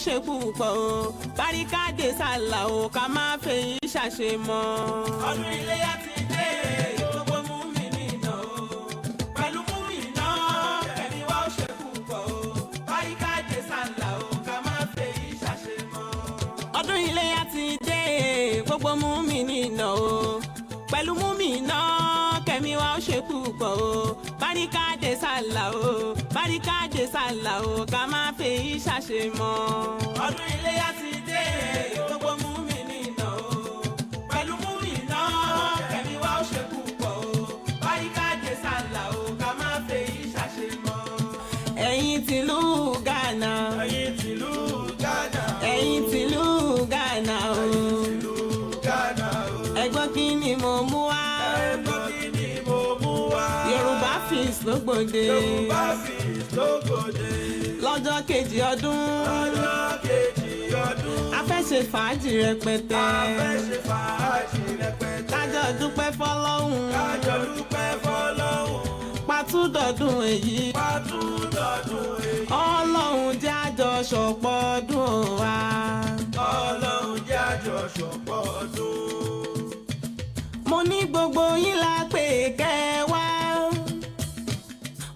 ṣe púpọ̀ o Báríkádé sálà o ká má fèyí ṣàṣemọ́. Ọdún iléyá ti dé gbogbo múmìnì náà o pẹ̀lú múmìnà ẹ̀mí wa ó ṣe púpọ̀ o Báríkádé sálà o ká má fèyí ṣàṣemọ́. Ọdún iléyá ti dé gbogbo múmìnì náà o pẹ̀lú múmìnà kẹ̀mí wa ó ṣe púpọ̀ o Báríkádé sálà o Báríkádé sálà o ká má fèyí ṣàṣemọ́. Ọdún iléyá ti dé gbogbo múmìnì náà o pẹ̀lú múmìnà kẹ̀mí wa ó ṣe púpọ̀ o Báríkádé sálà o ká má fèyí ṣàṣemọ́. Ẹ̀yin tìlú Ghana ẹ̀yin tìlú Ghana ẹ̀yin tìlú Ghana o ẹ̀gbọ́n kí ni mo mú wá. ẹ̀gbọ́n kí ni mo mú wá. Yorùbá Feast ló gbòde. Yorùbá Feast ló gbòde. Lọ́jọ́ kejì ọdún. lọ́jọ́ kejì ọdún. A fẹ́ ṣe fàájì rẹpẹtẹ. a fẹ́ ṣe fàájì rẹpẹtẹ. kájọ dúpẹ́ fọ́lọ́hun. kájọ dúpẹ́ fọ́lọ́hun. Pàtúndọ̀dún èyí. Pàtúndọ̀dún èyí. Ọlọ́run jẹ́ àjọṣọpọ̀ ọdún wa. Ọlọ́run jẹ́ àjọṣọpọ̀ ọdún. Mo ní gbogbo yín la pè kẹ́ wá.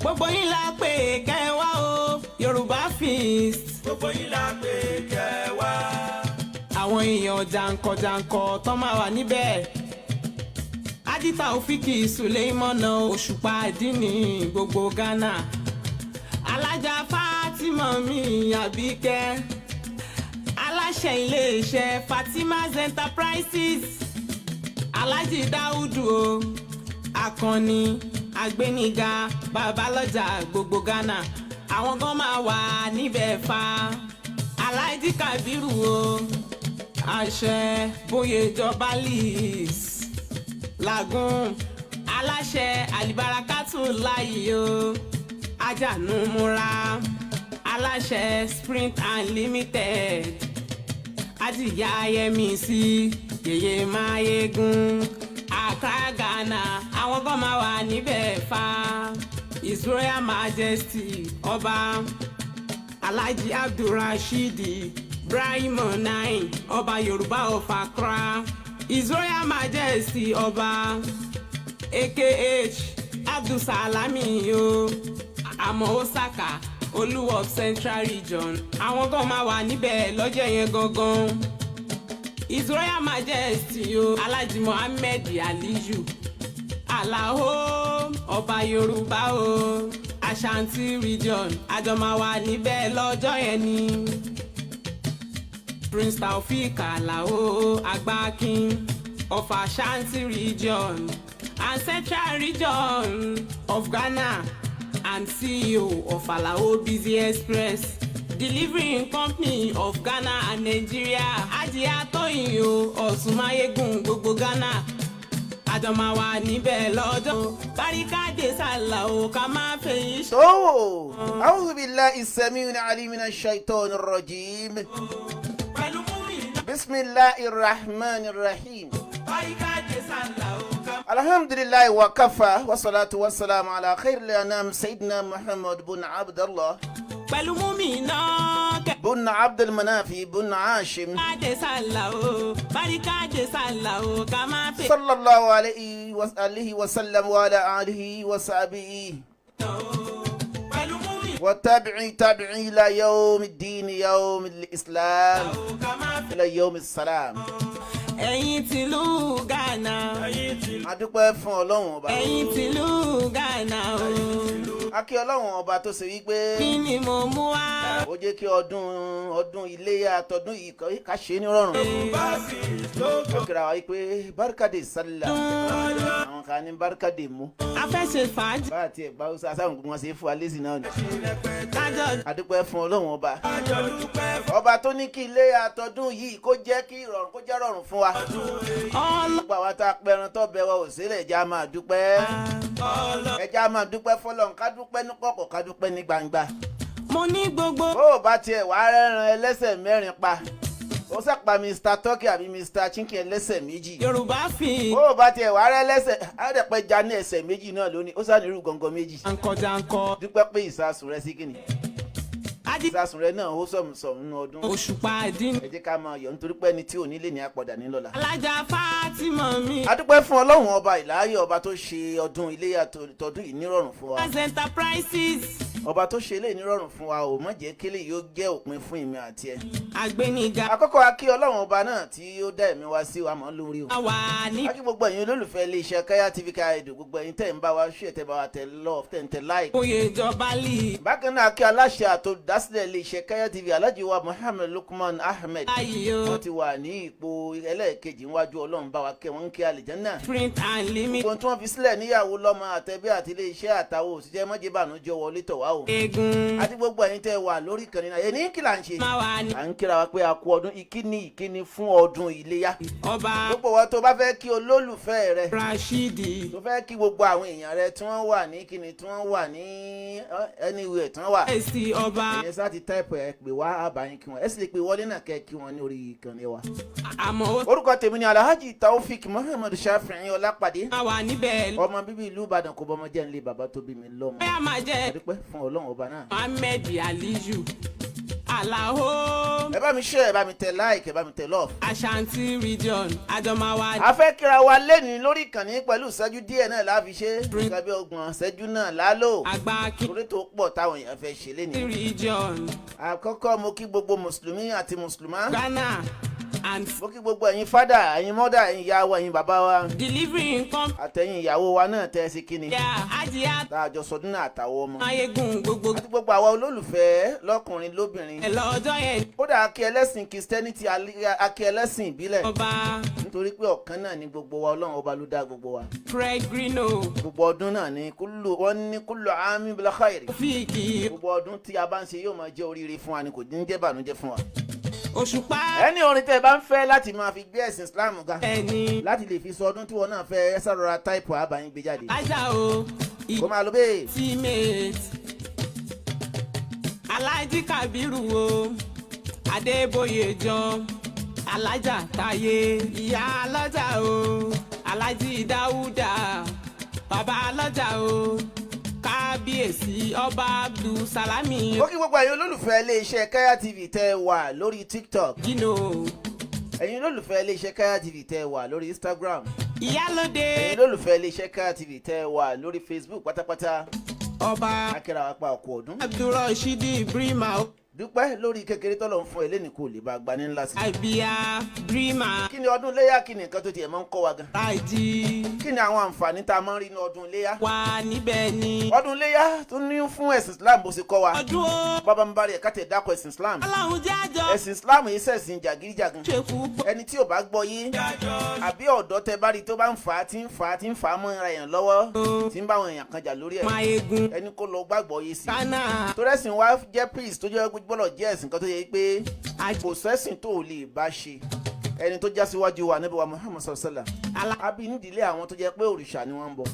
Gbogbo yín la pè kẹ́ wá o Yorùbá Feast. Gbogbo yín la pè kẹ́ wá. Àwọn èèyàn jàǹkànjàǹkàn tó máa wà níbẹ̀. Taofeek Suleimana Òṣùpá Ìdínì gbogbo Ghana. Alájà Fatima mi Àbíkẹ́. Aláṣẹ ilé-iṣẹ́ Fatima's Enterprises. Alhaji Dáúdù o Akànnì Agbéniga Babalọ́jà gbogbo Ghana àwọn gan máa wà níbẹ̀ fa. Alhaji Kabiru o àṣẹ Bóyèjọba Lis Lagun aláṣẹ Alibarakatu láyé o Ajanumura aláṣẹ Sprint Unlimited Ajiya Yẹmisí Yèyé Máyégún Accra Ghana àwọn kan máa wà níbẹ̀ fa. His Royal Majesty Ọba Alhaji Abdulrasheed Ibrahim Nine Ọba Yorùbá of Accra. His Royal Majesty Ọba AKH Abdulsalami o Àmọ́ Osaka Olú of Central Region àwọn kan máa wà níbẹ̀ lọ́jọ́ yẹn gangan. His Royal Majesty o Alhaji Mohammed Aliyu Alao Ọba Yorùbá o Ashanti Region àjọ máa wà níbẹ̀ lọ́jọ́ yẹn ni. Prince Taofeek Alao Agbakin of Ashanti Region and Central Region of Ghana and CEO of Alao Busy Express Delivering Company of Ghana and Nigeria. Ajiya Tóyìn o Ọ̀ṣun Máyégún gbogbo Ghana àjọ máa wà níbẹ̀ lọ́jọ́. Báríkádé sálà o ká má fèyí. A'udhu billahi as-sami'il 'alim minash shaitonir rajim. Bismillahir rahmanir rahim. Báríkádé sálà o ká. Alhamdulillahi wa kafa wa salatu wa salam ala khairil anam Sayyidina Muhammad bin Abdullah. Pẹ̀lú múmìnà kẹ́. Bin Abdul Manafi bin Hashim. Báríkádé sálà o Báríkádé sálà o ká má fèyí. Sallallahu alayhi wa alihi wa sallam wa ala alihi wa sahbihi. وتابعي إلى يوم الدين يوم الإسلام إلى يوم السلام. Ẹ̀yin tìlú Ghana. A dúpẹ́ fún Ọlọ́run ọba. Ẹ̀yin tìlú Ghana o. A kí Ọlọ́run ọba tó ṣe wípé. Kí ni mo mú wá? Ó jẹ́ kí ọdún iléyá tọdún yìí ká ṣe ní rọrùn. Ó kíra wa wípé Báríkádé sálà. Àwọn kan ní Báríkádé mú. A fẹ́ ṣe fàájì. Bá àti ẹ̀gbá ó sáwọn gbogbo wọn ṣe fún wa lésì náà ni. Kájọ. A dúpẹ́ fún Ọlọ́run ọba. Ọba tó ní kí iléyá tọdún yìí kó jẹ́ kí ìrọ̀rùn kó jẹ́ rọrùn fún wa. Gbogbo àwọn tá a pẹran tó bẹ wa ò sílẹ̀ ẹja máa dúpẹ́. Ẹja máa dúpẹ́ fọlọ́run ká dúpẹ́ ní kọ̀kọ̀ ká dúpẹ́ ní gbangba. Mo ní gbogbo. Bó o bá tiẹ̀ wá rẹ́ran ẹlẹ́sẹ̀ mẹ́rin pa ó sàpà Mr. Turkey àbí Mr. Chicken ẹlẹ́sẹ̀ méjì. Yorùbá Feast. Bó o bá tiẹ̀ wá rẹ́ ẹlẹ́sẹ̀ àdẹ̀pẹ́ já ní ẹsẹ̀ méjì náà lónìí ó sá nírú gọ̀ǹgọ̀ méjì. Jàǹkànjàǹkàn. Dúpẹ́ pé ìsasùn rẹ sí kìnnì. ìsásùn rẹ náà ó sọ̀mùsọ̀mù nínú ọdún. Òṣùpá dín. ẹ jẹ́ ká máa yọ̀ nítorí pé ẹni tí ò nílé ní àpọ̀dà ní lọ́la. Alájà Fátímọ̀ mi. a dúpẹ́ fún ọlọ́run ọba ìláyọ̀ ọba tó ṣe ọdún iléyá tọdún yìí nírọ̀rùn fún wa. As enterprises. ọba tó ṣe eléyìí nírọ̀rùn fún wa ò má jẹ́ kélé yóò jẹ́ òpin fún ìmí àti ẹ. Àgbéniga. àkọ́kọ́ a kí ọlọ́run ọba náà tí ó dá ẹ̀mí wa sí wa mọ́ lórí o. Àwa ní. a kí gbogbo ẹ̀yin olólùfẹ́ iléeṣẹ́ Kaya TV Kaido gbogbo ẹ̀yin tẹ̀ ń bá wa ṣe tẹ̀ bá wa tẹ̀ love tẹ̀ ń tẹ̀ like. Oyè ìjọba lì. bákan náà a kí aláṣẹ àtòdásílẹ̀ iléeṣẹ́ Kaya TV Alhaji wa Muhammad Lukman Ahmed. Ayò. wọ́n ti wà ní ipò ẹlẹ́ẹ̀kejì níwájú ọlọ́run bá wa kẹ́ wọ́n ń kí àlìjánnà. Print and limit. gbogbo tí wọ́n fi sílẹ̀ níyàwó lọ́mọ àtẹ̀bí àti iléeṣẹ́ àtàwọn òṣìṣẹ́ mọ́jẹ́bànújẹ́ wọlé tọ̀ wá o. Egun. àti gbogbo ẹ̀yin tẹ́ wà lórí ìkànnì náà èyí kí là ń ṣe. Máa wà ní. à ń kíra wa pé a kú ọdún ìkíni fún ọdún iléyá. Ọba. gbogbo wa tó bá fẹ́ kí olólùfẹ́ rẹ Rashidi. tó fẹ́ kí gbogbo àwọn èèyàn rẹ tí wọ́n wà ní kíni tí wọ́n wà ní anywhere tí wọ́n wà. Èsì ọba. ìyẹn sá ti táìpù ẹ pè wá àbáyín kí wọn ẹ sì lè pè wọlé náà kẹ́ kí wọn ní orí ìkànnì wa. Àmọ́ ó orúkọ tèmi ni Alhaji Taofeek Muhammad Shafihin Olapade. máa wà níbẹ̀. ọmọ bíbí ìlú Ìbàdàn kò bọ́mọ jẹ́ nílé bàbá tó bí mi lọ́mọ. Bóyá máa jẹ́. adúpẹ́ fún ọlọ́run ọba náà. Ahmed Aliyu. Àlàó. ẹ bá mi share ẹ bá mi tẹ like ẹ bá mi tẹ love. Ashanti region. Àjọmáwa. a fẹ́ kíra wa lẹ́ni lórí ìkànnì pẹ̀lú ìṣẹ́jú díẹ̀ náà láfi ṣe. ìṣẹ́jú ọgbọ̀n ìṣẹ́jú náà lálò. Àgbà kí. torí tó pọ̀ táwọn èèyàn fẹ́ ṣe lẹ́ni. Region. àkọ́kọ́ mo kí gbogbo mùsùlùmí àti mùsùlùmá. Ghana. And mo kí gbogbo ẹ̀yin fádà ẹ̀yin mọ́dà ẹ̀yin ìyá wa ẹ̀yin bàbá wa. delivering nǹkan. àtẹ̀yin ìyàwó wa náà tẹ́ ẹ sí kíni. Yà Ajiya. tá a jọ sọdún náà àtàwọn ọmọ. Ayégun gbogbo. àti gbogbo àwa olólùfẹ́ lọ́kùnrin lóbìnrin. Ẹ lọ́jọ́ yẹn. kódà akí ẹlẹ́sìn Christianity akí ẹlẹ́sìn ìbílẹ̀. Ọba. nítorí pé ọ̀kan náà ni gbogbo wa ọlọ́run ọba ló dá gbogbo wa. Pregrino. gbogbo ọdún náà ni wọ́n ní kúlù àmì bil khairi. Taofeek. gbogbo ọdún tí a bá ń ṣe yóò máa jẹ́ oríire fún wa ni kò ní jẹ́ bànújẹ́ fún wa. Òṣùpá. ẹni orin tẹ́ ẹ bá ń fẹ́ láti máa fi gbé ẹ̀sìn Islam ga Ẹni. láti lè fi sọ ọdún tí wọn náà fẹ́ ẹ sáré táìpù àbáyín gbé jáde. Ajá o. kó máa lọ bẹ́ẹ̀. Teammate. Alhaji Kabiru o. Adébóyè jọ. Alájà Táyé. Ìyá Alájà o. Alhaji Dáúdà. Bàbá Alájà o. Kábíyèsí Ọba Abdul Salami. ó kí gbogbo ẹ̀yin olólùfẹ́ iléeṣẹ́ Kaya TV tẹ́ wà lórí TikTok. Gino. ẹ̀yin olólùfẹ́ iléeṣẹ́ Kaya TV tẹ́ wà lórí Instagram. Ìyálóde. ẹ̀yin olólùfẹ́ iléeṣẹ́ Kaya TV tẹ́ wà lórí Facebook pátápátá. Ọba akẹ́rà wa pa ọkọ̀ ọdún. Abdulrasheed Brima. dúpẹ́ lórí kékeré tọ́lọ̀ ń fún ẹ lẹ́nu kò lè bá gba ní ńlá sí. Àbíyá Brima. kí ni ọdún iléyá kí ni nǹkan tó tiẹ̀ máa ń kọ́ wa gan. Ráìdì. kí ni àwọn àǹfààní tá a máa ń rí ní ọdún iléyá. Wà níbẹ̀ ni. ọdún iléyá tó ní fún ẹ̀sìn Islam bó ṣe kọ́ wa. Ọdún o. bàbá mi bá rí ẹ̀ka tẹ̀ dákọ̀ ẹ̀sìn Islam. Ọlọ́run jẹ́ àjọ. ẹ̀sìn Islam yìí ṣẹ̀sìn jàgídíjàgan. Ṣé púpọ̀. ẹni tí ò bá gbọ́ yé àbí ọ̀dọ́ tẹ bá rí tó bá ń fà á tí ń fà á mọ́ ara èèyàn lọ́wọ́ tí ń bá àwọn èèyàn kan jà lórí ẹ̀ Máyégún. ẹni kó lọ gbàgbọ́ yé sí. Ghana. tó rẹ́sìn wá jẹ́ peace tó jẹ́ gbọ́dọ̀ jẹ́ ẹ̀sìn kan tó yẹ pé kò sẹ́sìn tó lè bá ṣe ẹni tó já síwájú wa Ànábì wa Muhammad sallallahu alaihi wasallam àbí nídìílé àwọn tó jẹ́ pé òrìṣà ni wọ́n ń bọ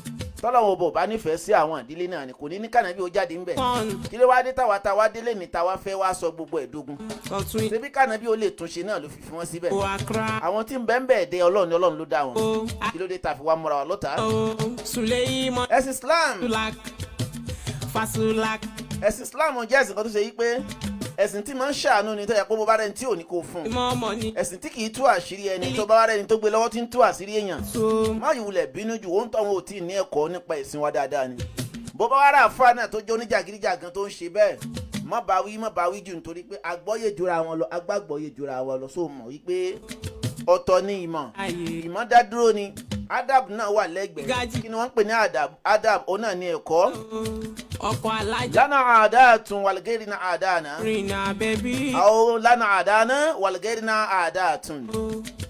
tọ́lọ́wọ́ bò bá nífẹ̀ẹ́ sí àwọn ìdílé náà ni kò ní kànábì ó jáde ńbẹ̀ kí ló wá dé táwa délé ní táwa fẹ́ wá sọ gbogbo ẹ̀dógún ṣebí kànábì ó lè túnṣe náà ló fi wọ́n síbẹ̀ àwọn tí ń bẹ́ẹ̀ bẹ́ẹ̀ dé Ọlọ́run ló dá wọn kí ló dé tá fi wá múra wa lọ́tà. ẹ̀sìn Islam ẹ̀sìn Islam jẹ́ ẹ̀sìn kan tó ṣe yí pé ẹ̀sìn tí máa ń ṣàánú ni tó yẹ pé bó bá rẹni tí ò ní kó fún un ẹ̀sìn tí kì í tú àṣírí ẹni tó bá rẹni tó gbé lọ́wọ́ tí ń tú àṣírí èèyàn má yìwulẹ̀ bínú jù ó ń tọ́ wọn ò tí ì ní ẹ̀kọ́ nípa ẹ̀sìn wa dáadáa ni bó bá wá rà fún àná tó jẹ́ oníjàgídíjàgan tó ń ṣe bẹ́ẹ̀ má bá wí jù nítorí pé agbọ́yé jura wọn lọ agbágbọ́yé jura wọn lọ sóò mọ̀ wípé ọ̀tọ̀ ni ìmọ̀ dá dúró ni adab náà wà lẹ́gbẹ̀ẹ́ kí ni wọ́n ń pè ní adab òun náà ni ẹ̀kọ́ ọkọ̀ alájà. lánà àdáàtún wàlgẹ́rì náà àdáàna. rìnà bẹ́bí. àwọn lánà àdáàna wàlgẹ́rì náà àdáàtún.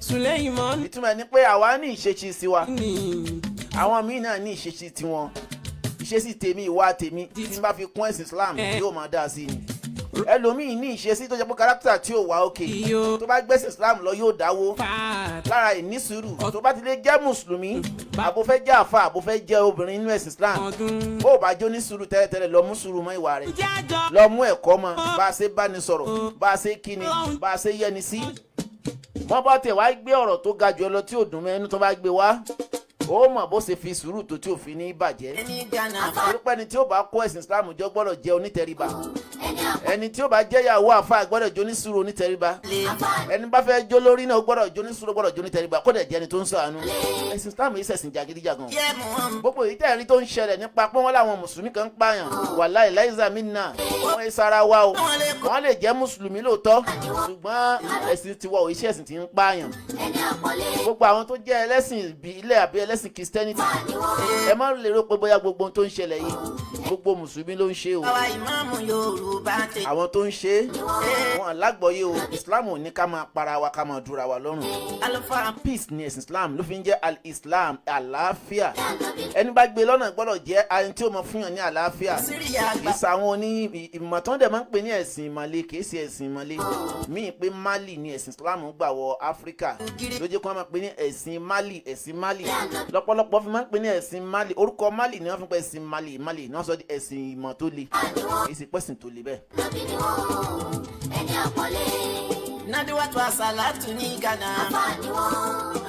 Suleiman. ìtumọ̀ ni pé àwa ní ìṣesí tiwa àwọn míì náà ní ìṣesí tiwọn ìṣesí tèmi ìwà tèmi tí n bá fi kún ẹ̀sìn Islam yóò máa dá sí ni ẹlòmíì ní ìṣesí tó jẹ́ pé kárátà tí ò wá òkè tó bá gbẹ́sìn Islam lọ yóò dáwó lára ìnísùúrù tó bá ti lè jẹ́ mùsùlùmí àbò fẹ́ jẹ́ àfa àbò fẹ́ jẹ́ obìnrin nínú ẹ̀sìn Islam bó o bá jó ní sùúrù tẹ́lẹ̀tẹ́lẹ̀ lọ mú sùúrù mọ́ ìwà rẹ̀ lọ mú ẹ̀kọ́ mọ́ bá a ṣe bá ní sọ̀rọ̀ bá a ṣe kíni bá a ṣe yẹni sí wọ́n bá tẹ̀ wá gbé ọ̀rọ̀ tó ga jù ọ lọ tí ò dùn mẹ́nu tó bá gbé wá ó mọ̀ bó ṣe fi sùúrù tó tí ò fi ní bàjẹ́ àtòrípẹ́ni tí ó bá kó ẹ̀sìn Islam jọ gbọ́dọ̀ jẹ́ onítẹríba ẹni tí ó bá jẹ́ ìyàwó àfáà gbọ́dọ̀ jó ní sùúrù onítẹríba, ẹni bá fẹ́ jó lórí náà gbọ́dọ̀ jó ní sùúrù, gbọ́dọ̀ jó ní tẹríba, kó dẹ̀ jẹ́ ẹni tó ń ṣàánú. ẹ̀sìn Islam yìí ṣẹ̀sìn jàgídíjàgan. gbogbo èyí tẹ̀rí tó ń ṣẹlẹ̀ nípa pé wọ́n láwọn mùsùlùmí kan ń pààyàn, wàláhì láìsà minna, wọ́n ń sara wa o. wọ́n lè jẹ́ mùsùlùmí lóòótọ́, ṣùgbọ́n ẹ̀sìn tiwa ò iṣẹ́ ẹ̀sìn tí ń pààyàn. gbogbo àwọn tó jẹ́ ẹlẹ́sìn ìbílẹ̀ àbí ẹlẹ́sìn Christianity, ẹ má lè rò pé bóyá gbogbo ohun tó ń ṣẹlẹ̀ yìí gbogbo mùsùlùmí ló ń ṣe o. àwọn tó ń ṣe wọn lágbọ́yé o. Islam ò ní ká máa para wa ká máa dúra wa lọ́rùn. peace ni ẹ̀sìn Islam ló fi ń jẹ́ al-Islam, àlàáfíà. ẹni bá gbé lọ́nà gbọ́dọ̀ jẹ́ ẹni tí ó mọ fún yàn ní àlàáfíà. ìsà àwọn oní ìmọ̀tán dẹ̀ máa ń pè ní ẹ̀sìn ìmọ̀le, kìí ṣe ẹ̀sìn ìmọ̀le míì pé Mali ni ẹ̀sìn Islam gbà wọ Áfíríkà ló jẹ́ kí wọ́n máa pè ní ẹ̀sìn Mali. ẹ̀sìn Mali lọ́pọ̀lọpọ̀ fi máa ń pè ní ẹ̀sìn Mali. orúkọ Mali ni wọ́n fi pè ẹ̀sìn Mali ní wọ́n sọ di ẹ̀sìn ìmọ̀ tó le, kìí ṣe pẹ̀sìn tó le bẹ́ẹ̀. Nadiwatu asalatu ní Ghana. Àfáàní wọn,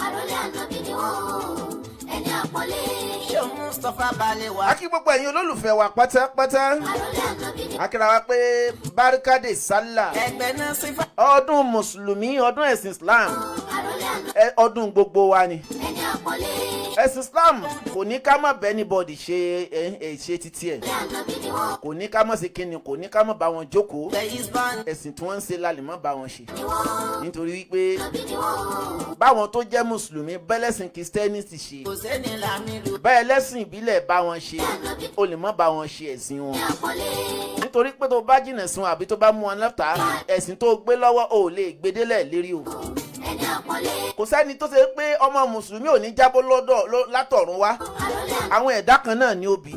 àròlé ànábì ni wọn, ẹni àpọ́nlé. Ṣé Mustapha Balewa? A kí gbogbo ẹ̀yin olólùfẹ́ wa pátápátá. Àròlé ànábì ni wọn. A kíra wa pé Barikade Sallah. Ẹgbẹ́ náà sí fa. ọdún mùsùlùmí, ọdún ẹ̀sìn Islam, Àròlé ànábì. ọdún gbogbo wa ni. Ẹni àpọ́nlé. ẹ̀sìn Islam kò ní ká má bẹ́ anybody ṣe títí ẹ̀, kò ní ká má ṣe kíni, kò ní ká má bá wọn jókòó. ẹ̀sìn tí wọ́n ń ṣe lálẹ́ má bá wọn ṣe, nítorí wípé báwọn tó jẹ́ mùsùlùmí bẹ́lẹ́sìn Christianity ṣe, bẹ́ẹ̀ lẹ́sìn ìbílẹ̀ bá wọn ṣe, o lè má bá wọn ṣe ẹ̀sìn wọn. nítorí pé tó bá jìnà sí wọn àbí tó bá mú wọn lọ́tà, ẹ̀sìn tó gbé lọ́wọ́ ò lè gbedélẹ̀ lérí o. kò sẹ́ni tó ṣe pé ọmọ mùsùlùmí ò ní jábọ́ látọ̀run wá, àwọn ẹ̀dá kan náà ni ó bí.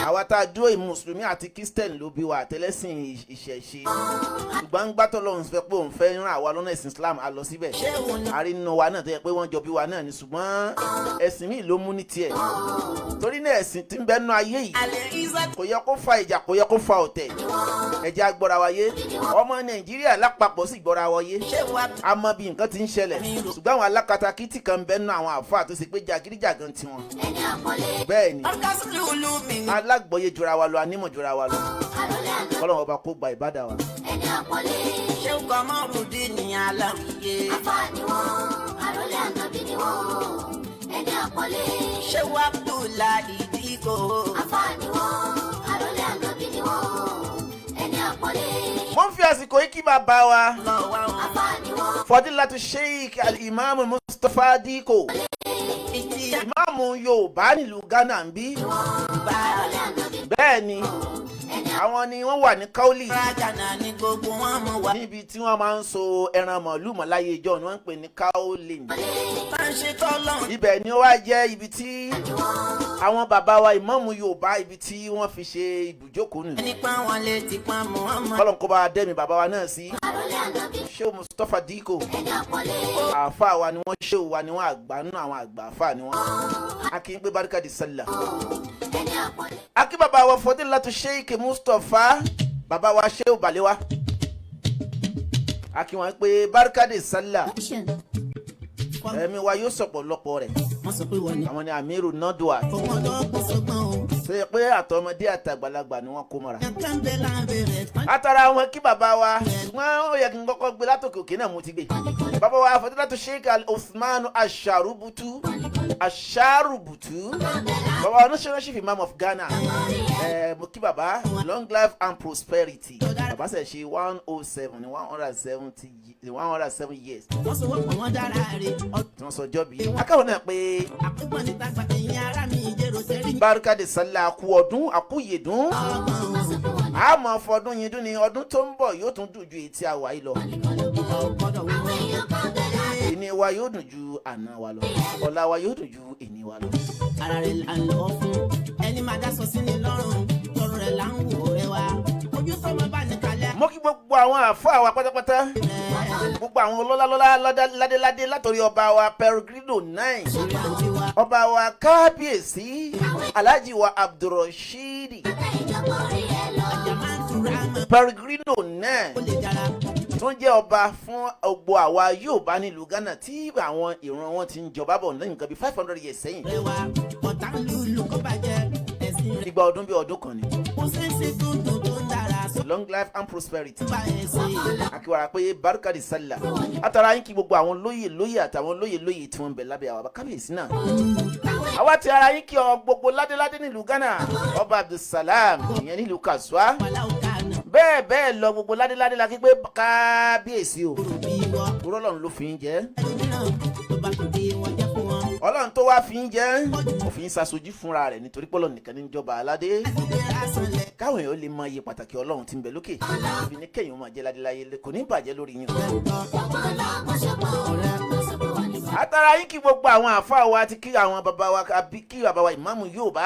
àwa tá a dúró mùsùlùmí àti Christian ló bí wa, àtẹlẹ́sìn ìṣẹ̀ṣe. ṣùgbọ́n ń gbátọ̀ lọ́run fẹ́ pé òun fẹ́ rán àwa lọ́nà ẹ̀sìn Islam, a lọ síbẹ̀. àrí nínú wa náà tó yẹ pé wọ́n jọ bí wa náà ni, ṣùgbọ́n ẹ̀sìn míì ló mú ní tiẹ̀. torí náà ẹ̀sìn tí ń bẹ nú ayé yìí kò yẹ kó fa ìjà, kò yẹ kó fa ọ̀tẹ̀. ẹ jẹ́ a gbọ́ra wa yé, ọmọ Nàìjíríà lápapọ̀ sì gbọ́ra wa yé. a mọ bí nǹkan ti ń ṣẹlẹ̀, ṣùgbọ́n àwọn alákatakítí kan bẹ nú àwọn àfáà tó ṣe pé jàgídíjàgan tiwọn. bẹ́ẹ̀ ni alágbọ̀yé jura wa lọ, anímọ̀ jura wa lọ. Ọlọ́run ọba kó gba ìbádà wa. ṣé o kọ́ mọ́ rúdí ní aláwìyé? Àfáàní wọn, àròlé ànábì ni wọn, ẹni àpọ́nlé. ṣé o Abdullahi Diko? Àfáàní wọn, àròlé ànábì ni wọn, ẹni àpọ́nlé. mo ń fi àsìkò yìí kí bàbá wa Àfáàní wọn. Fadilatu Sheikh al-Imam Mustapha Diko, ìmáàmù Yorùbá nílùú Ghana ń bí. bẹ́ẹ̀ ni àwọn ni wọ́n wà ní Kauli, níbi tí wọ́n máa ń so ẹran màálù mọ́ láyé ìjọ ni wọ́n ń pè ní Kauli. ibẹ̀ ni ó wá jẹ́ ibi tí àwọn bàbá wa ìmáàmù Yorùbá, ibi tí wọ́n fi ṣe ibùjókòó nù. Ọlọ́run kó bá dẹ́mi bàbá wa náà sí. Sheikh Mustapha Diko, àáfàá wa ni wọ́n, Sheikh wa ni wọ́n, àgbà nínú àwọn àgbà àáfàá ni wọ́n. a kì í pé Barikade Sallah. a kí bàbá wa Fadilatu Sheikh Mustapha, bàbá wa Sheikh Balewa, a kí wọn pé Barikade Sallah. ẹ̀mí wa yóò sọ̀pọ̀lọpọ̀ rẹ̀. àwọn ni Amiru Nodua, tó yẹ pé àtọmọdé àtàgbàlagbà ni wọ́n kó mọ́ra. látara wọn kí bàbá wa, ṣùgbọ́n ó yẹ kí n kọ́kọ́ gbé látòkè òkè náà mo ti gbé. bàbá wa Fadilatu Sheikh Al-Uthman Asharubutu, bàbá wa National Chief Imam of Ghana. mo kí bàbá long life and prosperity. bàbá ṣe ṣe 107 ní 107 years. tí wọ́n sọ ọjọ́ bí. akáwọn náà pé Barikade Sallah kú ọdún àkúyèdún. a mọ̀ fọdún yìí dún ní ọdún tó ń bọ̀ yóò tún dùn ju èyí tí a wà yìí lọ. ìní wa yóò dùn ju àná wa lọ, ọ̀la wa yóò dùn ju ìní wa lọ. ara rẹ̀ là ń lọ fún ẹni máa dá sọ sí ni lọ́rùn, lọ́rùn rẹ̀ là ń wò rẹ̀ wá. ojú sọmọ bá ní kalẹ̀. mo kí gbogbo àwọn àfáà wa pátápátá, gbogbo àwọn ọlọ́lá ládéládé látòrí ọba wa Peregrino 9, ọba wa kábíyèsí Alhaji wa Abdulrasheed Peregrino 9, tó ń jẹ́ ọba fún ọgbọ àwa Yorùbá nílùú Ghana, tí àwọn ìran wọn ti ń jọba bọ̀ lẹ́yìn nǹkan bíi 500 years sẹ́yìn. ìgbà ọdún bí ọdún kan ni. long life and prosperity. Akiwara pé barikadi sallah. Atara yín kí gbogbo àwọn lóyè àtàwọn lóyè tí wọ́n ń bẹ lábẹ́ àwa kábíyèsí náà. Àwa ti ara yín kí gbogbo ládéládé nílùú Ghana. Ọba Abdulsalam ìyẹn nílùú Kasua. Bẹ́ẹ̀ lọ gbogbo ládéládé la kí pé kábíyèsí o. Ọlọ́run ló fi ń jẹ́. Ọlọ́run tó wá fi ń jẹ́ òfin ṣàṣojú fúnra rẹ̀ nítorí pé Ọlọ́run nìkan ní jọba aládé. Káwọn èèyàn lè mọ iye pàtàkì Ọlọ́run tí ń bẹ lókè. Ibi ní kẹ́yìn máa jẹ́ ládéláyé kò ní bàjẹ́ lórí yín. Àtàrà yín kí gbogbo àwọn àfáà wa àti kí àwọn bàbá wa kí bàbá wa ìmáàmù Yorùbá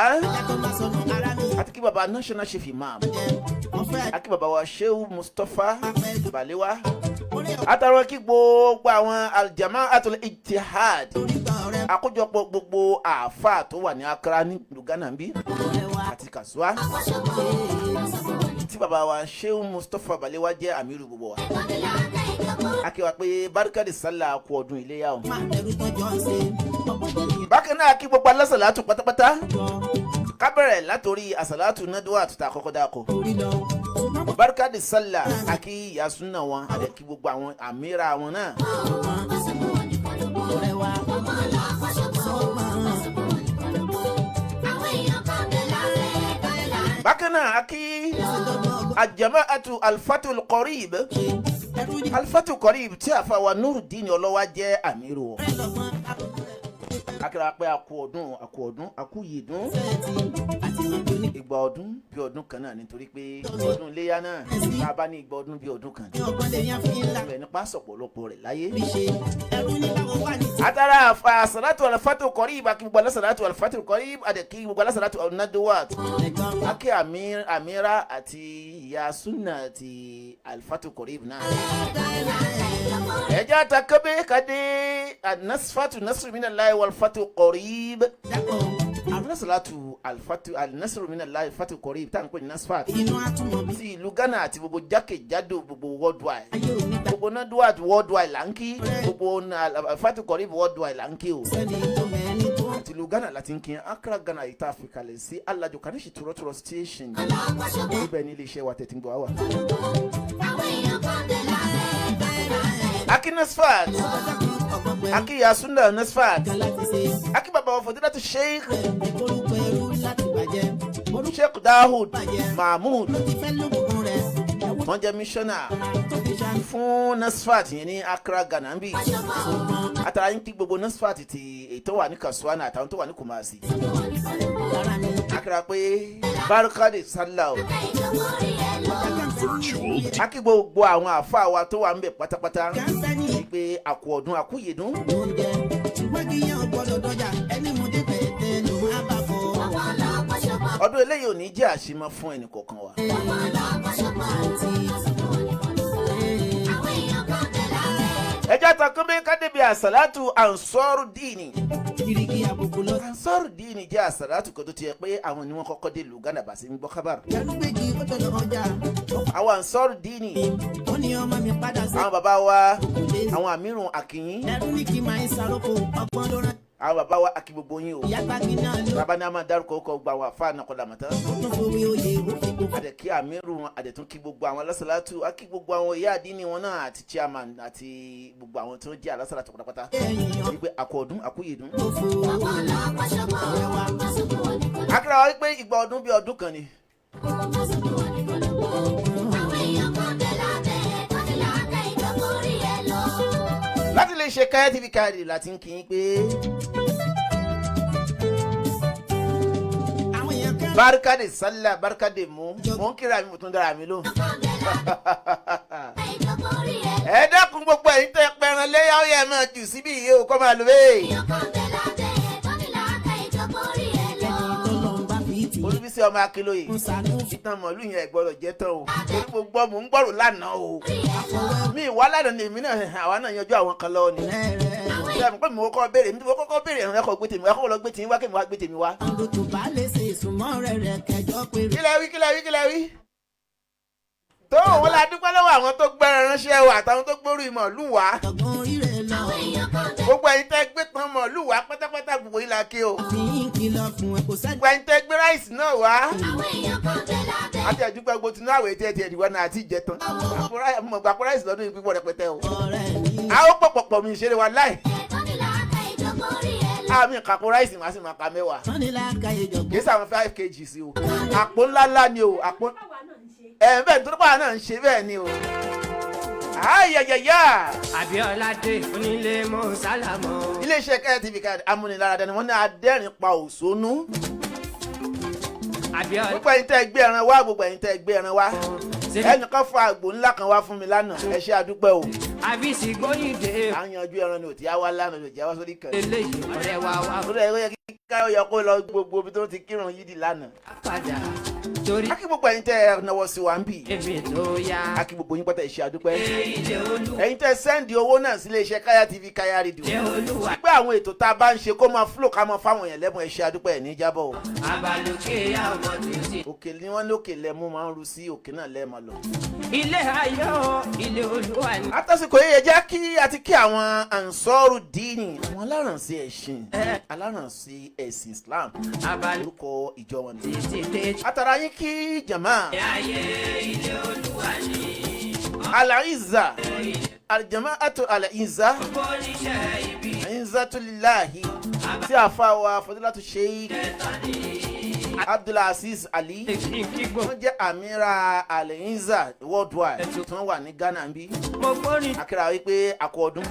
àti kí bàbá national chief imam àti bàbá wa Shehu Mustapha Balewa àtàrà kí gbogbo àwọn aljama'atul ijtihad àkójọpọ̀ gbogbo àfáà tó wà ní Accra ní Ghana bí àti Kasua tí bàbá wa Shehu Mustapha Balewa jẹ́ àmírù gbogbo wa. Akiwa pé barikadi sallah kú ọdún iléyá o. Bákan náà kí gbogbo alásàlátù pátápátá ká bẹ̀rẹ̀ látòrí àsàlátù nádùá àtúntà àkọ́kọ́ dáko. Barikadi sallah àkí yasuna wọn àdẹ̀kí gbogbo àwọn àmìra wọn náà. Bákan náà àkí àjàmáàtù alfatul qarib. Alfatu Qarib tí àfa wa Nuruddin Ọlọ́wà jẹ́ àmírù. Akíra pé akú yìdún. Ìgbà ọdún bí ọdún kan náà nítorí pé ọdún iléyá náà tá a bá ní ìgbà ọdún bí ọdún kan. Ìbẹ̀ nípa sọ̀pọ̀lọpọ̀ rẹ̀ láyé. Àtàrà àsàlátù alfatu Qarib akí gbogbo alásàlátù alfatu Qarib àdẹ̀kí gbogbo alásàlátù Nadawat. Akí àmírà àti ìyá Sunna àti alfatu Qarib náà. Ẹja takabe kade an-nasfatu nasru minallahi wal fatu qarib. An-nasratu al-fatu an-nasru minallahi fatu qarib tá ń pè ní nasfat. Sí ìlú Ghana àti gbogbo jákèjádò gbogbo worldwide. Gbogbo Nadawat worldwide là ń kí, gbogbo al-fatu qarib worldwide là ń kí o. Àti ìlú Ghana láti ń kí Accra Ghana ìta Africa lè sí Alájọ Kanishi Tòrótòró station. Ibẹ̀ ní ilé iṣẹ́ wa tẹ̀tí ń gbọ́ wá. Aki Nasfat, Aki Yasunda Nasfat, Aki Baba wa Fadilatu Sheikh Dahoud Mahmoud, wọ́n jẹ́ missioner fún Nasfat yẹn ní Accra Ghana bí. Àtàrà yín kí gbogbo Nasfat ti ètò wà ní Kasua náà àtàwọn tó wà ní Kumasi. Akíra pé barikadi sallah. Akí gbogbo àwọn àfáà wa tó wà ń bẹ pátápátá ní pé àkú ọdún àkú yèdún. Ọdún eléyìí ò ní jẹ́ àṣemọ́ fún ẹnì kọ̀ọ̀kan wa. Ẹjọ́ takún bí kádébí àsàlátù Ansarudini. Ansarudini jẹ́ àsàlátù kan tó ti yẹ pé àwọn ni wọ́n kọ́kọ́ dé ìlú Ghana bá sí ń gbọ́ kábàrù. Àwọn Ansarudini, àwọn bàbá wa, àwọn àmírùn àkìyín. Àwọn bàbá wa akí gbogbo yín o. Bàbá ní a máa dárúkọ ọkọ̀ gba àwọn àfáà náà kọ́lá mọ̀tá. Àdẹ̀kí àmírù àdẹ̀tún kí gbogbo àwọn alásàlátù, akí gbogbo àwọn ìyá àdínì wọn náà àti chairman àti gbogbo àwọn tó jẹ́ alásàlátù pátápátá. Wípé àkú ọdún àkú yèdún. Akíra wa wípé ìgbà ọdún bí ọdún kan ni. Láti lè ṣe Kaya TV káàdì láti ń kí yín pé barikade sallah barikade mú mò ń kíra mi mo tún dára mi lóhùn. Ẹ dákun gbogbo ẹ̀yin tẹ́ pẹran léyà ó yẹ máa jù síbí yìí ó kọ́ máa lò bẹ́ẹ̀. Olúbísí ọmọ Akínlóye ìtàn mọ̀lú yẹn gbọ́dọ̀ jẹ́ tán o torí gbogbo mò ń gbọ́rò lánàá o mi ìwà lánàá ni èmi náà àwa náà yanjú àwọn kan lọ́wọ́ ni ṣe àmì pé mi kọ́kọ́ béèrè mi kọ́kọ́ béèrè ẹ̀rọ ẹ̀kọ́ gbé tèmi wá kọ́kọ́ lọ gbé tèmi wá kémi wá gbé tèmi wá. kílẹ̀ wí. tó wọn la dúpẹ́ lọ́wọ́ àwọn tó gbẹ́rẹ̀ ránṣẹ́ wa àtàwọn tó gbórí mọ̀lú wa gbogbo ẹ̀yin tẹ́ gbé tán màálù wá pátápátá gbogbo yín la kí o. gbogbo ẹ̀yin tẹ́ gbé ráìsì náà wá. àti ẹ̀dúgbò gbogbo tinú àwẹ̀ tí ẹ ti ẹ̀dìwọ́ náà àti ìjẹ tán. mo gbà pé ráìsì lọ́dún yìí pípọ̀ rẹpẹtẹ o. a ó pọ̀pọ̀pọ̀ mi ṣeré wa láì. àmì ìkàpọ̀ ráìsì máa sì máa ka mẹ́wàá. kì í sàwọn 5 kg sí o. àpò ńláńlá ni o. àpò bẹ́ẹ̀ nítorí pàwọn náà ń ṣe bẹ́ẹ̀ ni o. ayayaya. Abíọ́ládé onílé mọ́ sálámọ́. iléeṣẹ́ Kaya TV amúniláradá ni wọ́n ní adẹ́rìn pa òṣónú. gbogbo ẹ̀yin tẹ́ gbé ẹran wá gbogbo ẹ̀yin tẹ́ gbé ẹran wá. ẹnìkan fọ àgbò ńlá kan wá fún mi lánàá ẹ ṣé àdúpẹ́ o. àbísí gbóyìnde. à ń yanjú ẹran ni ò tí a wá lánàá ò tí a wá sórí kan. eléyìí ọ̀rẹ́ wa wá. ó yẹ kí Káyọ̀ yẹ kó lọ gbogbo ibi tó ti kírun yídì lánàá. padà torí. akí gbogbo ẹ̀yin tẹ́ náwó sí wa ń bì. èmi tó yá. akí gbogbo yín pátá ẹ ṣé àdúpẹ́. ilé olú. ẹ̀yin tẹ́ sẹ́ndì owó náà sí iléeṣẹ́ Kaya TV Kaya Radio. ilé olúwa. pé àwọn ètò tá a bá ń ṣe kó máa flow ká máa fáwọn èèyàn lẹ́bùn ẹ ṣé àdúpẹ́ ẹ̀ ní jábọ̀ o. abalùkè ọmọ títì. òkè ni wọ́n lókè lẹ́mú máa ń ru sí òkè náà lẹ́ẹ̀ma lọ. ilé ayọ̀ ilé olúwa ni. látàsíkò yìí jẹ́ kí àti kí àwọn ansọ́rù díìnì àwọn aláràǹsí ẹ̀sìn aláràǹsí ẹ̀sìn Islam orúkọ ìjọ wọn ni. àtàrà yín kí jama. ilé olúwa ni. Al-Izza al-Jama'atu Al-Izza Izzatulillahi tí a fa wa Fadilatu Sheikh Abdulaziz Ali wọ́n jẹ́ Amira Al-Izza worldwide tí wọ́n wà ní Ghana bí. akẹ́rà wípé àkọ́ ọdún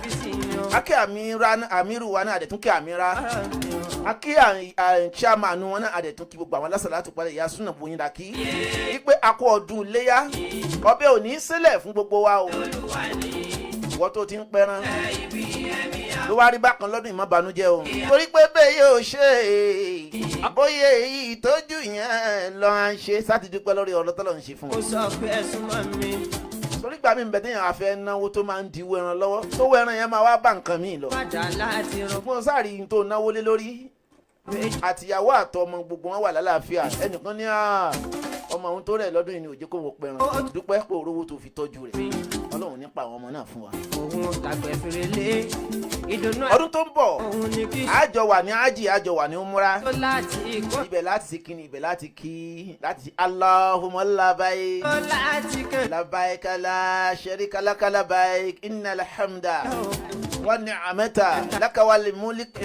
akẹ́ Amiru wa náà àdẹ̀tún kí Amira akẹ́ chairman wọn náà àdẹ̀tún kí gbogbo àwọn alásàlátù padà ìyá súnà bóyin dàkí wípé àkọ́ ọdún léyà ọbẹ̀ ò ní sílẹ̀ fún gbogbo wa o ìwọ tó ti ń pẹran ló wá rí bákan lọ́dún ìmọ̀bànújẹ́ o torí pé bẹ́ẹ̀ yóò ṣe bóyá èyí ìtọ́jú yẹn lọ à ń ṣe sátidúpẹ́ lórí ọ̀rọ̀ tọ́lọ̀ ń ṣe fún ó sọ pé ẹ̀sùn mọ́ mi. torí gbà mí bẹ̀ẹ́ téèyàn afẹ́ náwó tó máa ń diwó ẹran lọ́wọ́ tó wọ ẹran yẹn máa wá bá nǹkan míì lọ. padà láti rọ. ṣùgbọ́n sáàrí tó náwó lé lórí àtìyàwó àtọmọ gbogbo wọn wà lálàáfíà ẹnìkan ní ọmọ òun tó rẹ̀ lọ́dún yìí ni òjé kó wọ́n pẹran dúpẹ́ pé òróró tó fi tọ́jú rẹ̀ Ọlọ́run nípa àwọn ọmọ náà fún wa. òun tàgbẹ̀ fèrè lé ìdùnnú. ọdún tó ń bọ̀ òun ni kí. àjọ wà ní ájì àjọ wà ní umra. tó láti kó. ibẹ̀ láti ṣe kíni ibẹ̀ láti kí láti Allahumma labbaik. tó láti kó. labbaik la sharika laka labbaik innal hamda wa ni'mata laka wal mulk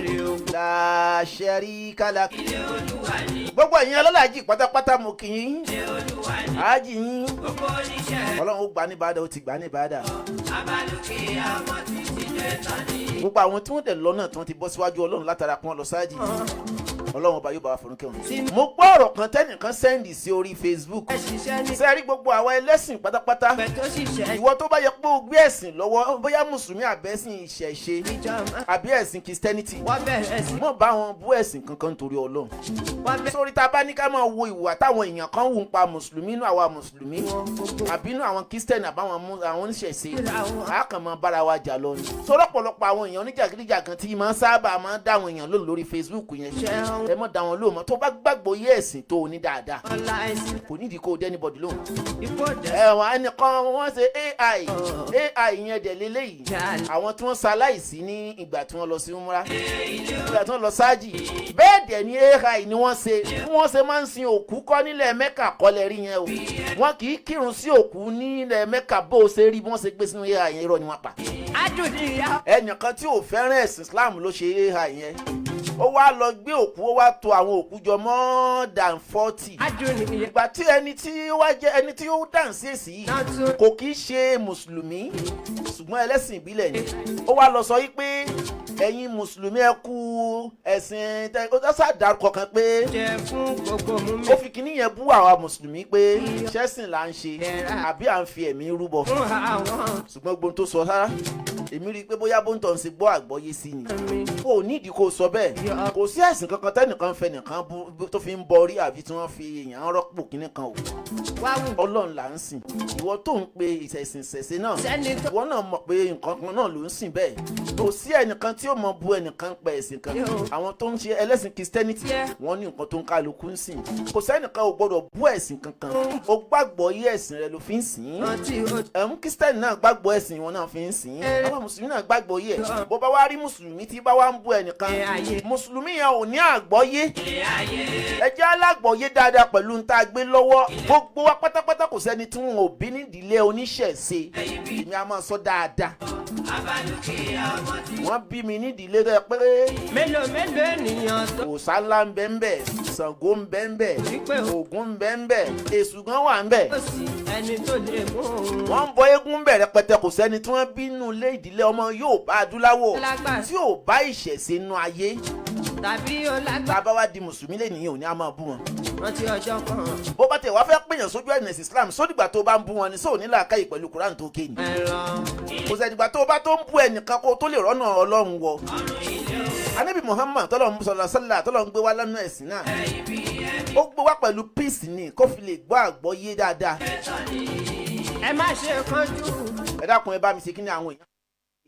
la sharika lak. ilé olúwa ni. gbogbo ẹ̀yin alálàájì pátápátá mo kì í. ilé olúwa ni. ájì yín. gbogbo oníṣẹ́. Ọlọ́run ó gbà ní bàdà ó ti gbà ní bàdà. abalùkè ọmọ títí dé tán ni. gbogbo àwọn tí wọ́n dẹ̀ lọ náà tí wọ́n ti bọ́ síwájú Ọlọ́run látara pọ́n lọ sáájì Ọlọ́run ọba yóò bá wa fọ̀rọ̀ kẹ́wọ̀n. mo gbọ́ ọ̀rọ̀ kan tẹ́nìkan sẹ́ndì sí orí Facebook. ẹ ṣiṣẹ́ ní. sẹ́rí gbogbo àwọn ẹlẹ́sìn pátápátá. pẹ̀ tó ṣiṣẹ́. ìwọ tó bá yẹ pé o gbé ẹ̀sìn lọ́wọ́ bóyá mùsùlùmí àbẹ́sìn ìṣẹ̀ṣe àbí ẹ̀sìn Christianity. wọ́n bẹ̀rẹ̀ sí. mọ̀ bá wọn bú ẹ̀sìn kankan torí Ọlọ́run. sórí tá a bá ní ká máa wo ìwà táwọn èèyàn kan wù ń pa mùsùlùmí inú àwa mùsùlùmí àbí inú àwọn Christian àbáwọn oníṣẹ̀ṣe a kàn máa bára wa jà lọ ni. sọ̀rọ̀ ọ̀pọ̀lọpọ̀ àwọn èèyàn oníjàgídíjàgan tí máa ń sábà máa ń dá àwọn èèyàn lóhùn lórí Facebook yẹn ẹ mọ̀ dá wọn lóhùn mọ́ tó bá gbàgbọ́ yé ẹ̀sìn tó o ní dáadáa kò nídìí kó o dẹ́ni bọ̀dì lóhùn. ẹ̀wọ̀n ẹnìkan wọ́n ṣe AI yẹn dẹ̀ lélẹ́yìí àwọn tí wọ́n ṣaláìsí ní ìgbà tí wọ́n lọ sí umra ìgbà tí wọ́n lọ sáàjì bẹ́ẹ̀ dẹ̀ ni AI ni wọ́n ṣe máa ń sin òkú kọ́ nílẹ̀ Mẹ́kà kọ́lẹ̀ rí yẹn o wọ́n kì í kírun sí òkú nílẹ̀ Mẹ́kà bó o ṣe rí bí wọ́n ṣe gbé sínú AI yẹn irọ́ ni wọ́n pa. ẹnìkan tí ò fẹ́ràn ẹ̀sìn Islam ló ṣe AI yẹn ó wá lọ gbé òkú ó wá tò àwọn òkú jọ more than 40. ìgbà tí ẹni tí ó wá jẹ́ ẹni tí ó dànsí èsì yìí kò kì í ṣe mùsùlùmí ṣùgbọ́n ẹlẹ́sìn ìbílẹ̀ ni ó wá lọ sọ yìí pé ẹ̀yin mùsùlùmí ẹ kú ẹ̀sìn tẹ ó sá dárúkọ kan pé ó fi kíní yẹn bú àwa mùsùlùmí pé ṣẹ́sìn là ń ṣe àbí à ń fi ẹ̀mí rúbọ ṣùgbọ́n gbogbo tó sọ sára èmi rí i pé bóyá bóńtọ̀ ń ṣe gbọ́ àgbọ́yé sí ni ó nídìí kó sọ bẹ́ẹ̀ kò sí ẹ̀sìn kankan tẹ́nìkan fẹ́ nìkan tó fi ń bọ rí àbí tí wọ́n fi èèyàn rọ́pò kíní kan o Ọlọ́run là ń sìn ìwọ tó ń pe ìṣẹ̀sìn ṣẹ̀ṣẹ̀ náà ìwọ náà mọ̀ pé nǹkan kan náà ló ń sìn bẹ́ẹ̀ kò sí ẹnìkan tí ó mọ bu ẹnìkan pa ẹ̀sìn kan àwọn tó ń ṣe ẹlẹ́sìn Christianity wọ́n ní nǹkan tó ń kálukú ń sìn kò sẹ́nìkan ò gbọ́dọ̀ bú ẹ̀sìn kankan ó gbàgbọ́ yé ẹ̀sìn rẹ ló fi ń sìn Christian náà gbàgbọ́ ẹ̀sìn wọn náà fi ń sìn káwọn mùsùlùmí náà gbàgbọ́yé ẹ̀ bó bá wá rí mùsùlùmí tí bá wá ń bú ẹnìkan mùsùlùmí yẹn ò ní àgbọ́yé ẹ jẹ́ alágbọ́yé dáadáa pẹ̀lú ń tá a gbé lọ́wọ́ gbogbo wa pátápátá kò sẹ́ni tí wọn ò bí nídìílé oníṣẹ̀ṣe èmi a máa sọ dáadáa wọ́n bí mi nídìílé rẹ pé mélòó ènìyàn tó òòṣà ńlá ń bẹ ń bẹ Ṣàngó ń bẹ ń bẹ Ògún ń bẹ ń bẹ Èṣù gan wà ń bẹ ẹni tó lè mú un. wọ́n ń bọ eégún bẹ̀ rẹpẹtẹ kò sẹ́ni tí wọ́n bínú lé ìdílé ọmọ Yorùbá adúláwọ̀ tí ò bá ìṣẹ̀ṣe nú ayé tàbí ó lágbá. tá a bá wá di mùsùlùmí lè nìyẹn ò ní a máa bú wọn. rántí ọjọ́ kan. bó bá tẹ̀ wá fẹ́ pèèyàn sójú ẹ̀nẹ̀sì Islam sódìgbà tó bá ń bú wọn ni sóò ní làákàyè pẹ̀lú Quran tó ké ni. kò sẹ́dìgbà tó bá tó ń bú ẹnìkan kó tó lè rọ́nà Ọlọ́run wọ. Ànábì Muhammad tọ́lọ̀ sọ̀lá tọ́lọ̀ ń gbé wá lánàá ẹ̀sìn náà ó gbé wá pẹ̀lú peace ni kó fi lè gbọ́ àgbọ́yé dáadáa. ẹ má ṣe kánjú. ẹ dákun ẹ bá mi ṣe kí ni àwọn èèyàn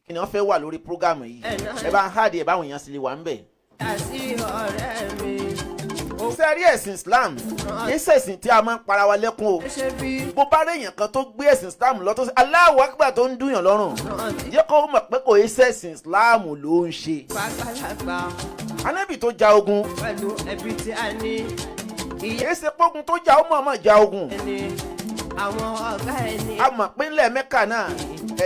kí ni wọ́n fẹ́ wà lórí prógámù yìí ẹ bá ń háàdì ẹ báwọn èèyàn sì lè wà ń bẹ̀. àti ọ̀rẹ́ mi. ṣé rí ẹ̀sìn Islam kì í ṣẹ̀sìn tí a máa ń para wa lẹ́kún o bó bá rí èèyàn kan tó gbé ẹ̀sìn Islam lọ tó ṣe Allahu Akbar tó ń dùnyàn lọ́rùn jẹ́ kó mọ̀ pé kò í ṣẹ̀sìn Islam ló ń ṣe. Ànábì tó ja ogun pẹ̀lú ẹbí tí a ní. kì í ṣe pógun tó ja ó mọ̀ọ́mọ̀ ja ogun. àwọn ọ̀gá ẹni. a mọ̀ pé ńlẹ̀ Mẹ́kà náà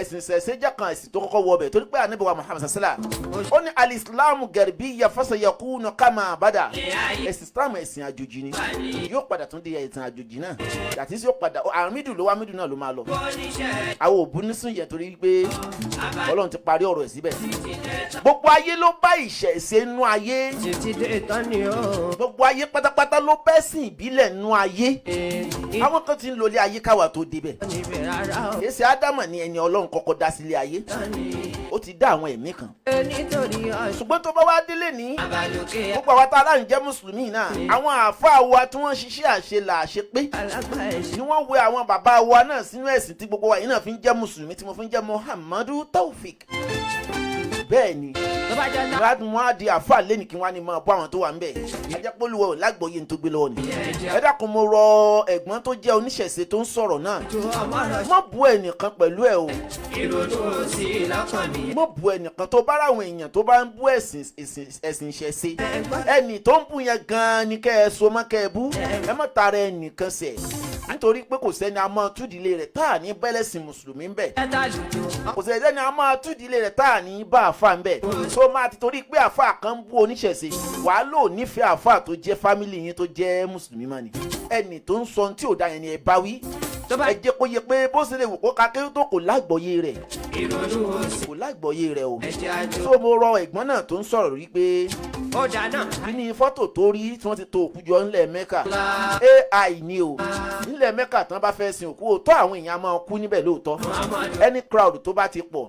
ẹ̀sìn ṣẹ̀ṣẹ̀ jẹ́ kan ẹ̀sìn tó kọ́kọ́ wọ bẹ̀ torí pé Ànábì wa Muhammad sallallahu alaihi wasallam ó ní al-Islamu garibiyya fasayakunu kama bada ẹ̀sìn Islam ẹ̀sìn àjòjì ni yóò padà tún di ẹ̀sìn àjòjì náà àti yóò padà àrùn mídùú ló wá mídùú náà ló máa lọ. àwọn òbú nísùn yẹn torí pé Ọlọ́run ti parí ọ̀rọ̀ ẹ̀ síbẹ̀. gbogbo ayé ló bá ìṣẹ̀ṣe nú ayé gbogbo ayé pátápátá ló bẹ́sìn ìbílẹ̀ nú ayé àwọn kan ti ń lólé ayé káwa tó débẹ̀. èsì Ádámọ̀ ni ẹni Ọlọ́run kọ́kọ́ dá sílé ayé ó ti dá àwọn ẹ̀mí kan. ṣùgbọ́n tó bá wá délé ní gbogbo àwọn tá a láǹ jẹ́ mùsùlùmí náà àwọn àáfàá wa tí wọ́n ṣiṣẹ́ àṣelà àṣepé ni wọ́n wẹ àwọn bàbá wa náà sínú ẹ̀sìn tí gbogbo wa yìí náà fi ń jẹ́ mùsùlùmí tí mo fi ń jẹ́ Muhammadu Taofeek. bẹ́ẹ̀ ni wọ́n á di àáfàá lẹ́nìí kí wọ́n á ní máa bọ́ àwọn tó wà ń bẹ̀ ajẹ́ pólúwọ̀ lágbóyè ní tó gbé lọ́wọ́ ni. ẹ dákun mo rọ ẹ̀gbọ́n tó jẹ́ oníṣẹ̀ṣe tó ń sọ̀rọ̀ náà má bú ẹnìkan pẹ̀lú ẹ̀ o má bú ẹnìkan tó bá ráwọn èèyàn tó bá ń bú ẹ̀sìn ìṣẹ̀ṣe ẹnì tó ń bú yẹn gan-an ni kẹ́ ẹ so mọ́ kẹ́ ẹ bú ẹ má tara ẹnìkan sẹ̀ nítorí pé kò sẹ́ni a máa túdìlé rẹ̀ tá à ní bẹ́lẹ̀sìn mùsùlùmí ń bẹ̀ kò sẹ́ni a máa túdìlé rẹ̀ tá à ní bá àfa ń bẹ̀ tó máa ti torí pé àfa kan ń bú oníṣẹ̀ṣe wàá lò nífẹ̀ẹ́ àfa tó jẹ́ fámìlì yín tó jẹ́ mùsùlùmí mọ́ ni ẹnì tó ń sọ tí ò dá yẹn ni ẹ bá wí ẹ jẹ́ kó yẹ pé bó ṣe lè wò kó kakéré tó kò lágbọ́yé rẹ̀ kò lágbọ́yé rẹ̀ o tó mo rọ ẹ̀gbọ́n náà tó ń sọ̀rọ̀ rí pé kí ni fọ́tò tó rí tí wọ́n ti to òkú jọ ńlẹ̀ Mẹ́kà AI ni o ńlẹ̀ Mẹ́kà tán bá fẹ́ sin òkú òótọ́ àwọn èèyàn máa kú níbẹ̀ lóòótọ́ any crowd tó bá ti pọ̀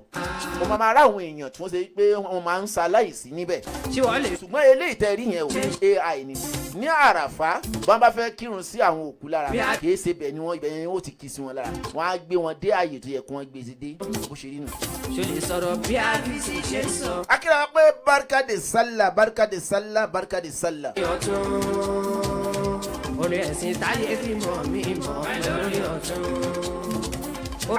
mo máa rá àwọn èèyàn tí wọ́n ṣe pé wọ́n máa ń ṣaláìsí níbẹ̀ ṣùgbọ́n eléyìí tẹ́ rí yẹn o AI ni ní Àràfá bọ́n bá fẹ́ kírun sí àwọn òkú lára kì í ṣe bẹ̀ ni wọ́n ibẹ̀ yẹn ó ti kì í sí wọn lára wọ́n á gbé wọn dé ààyè tó yẹ kí wọ́n gbé sí dé bó ṣe rí nù. ṣo lè sọ̀rọ̀ bí a fi ṣe ṣe sọ. akíra wa pé barka de sallah barka de sallah barka de sallah. orin ẹ̀sìn tálẹ̀ fi mọ̀ mí mọ̀ lórí ọ̀tún.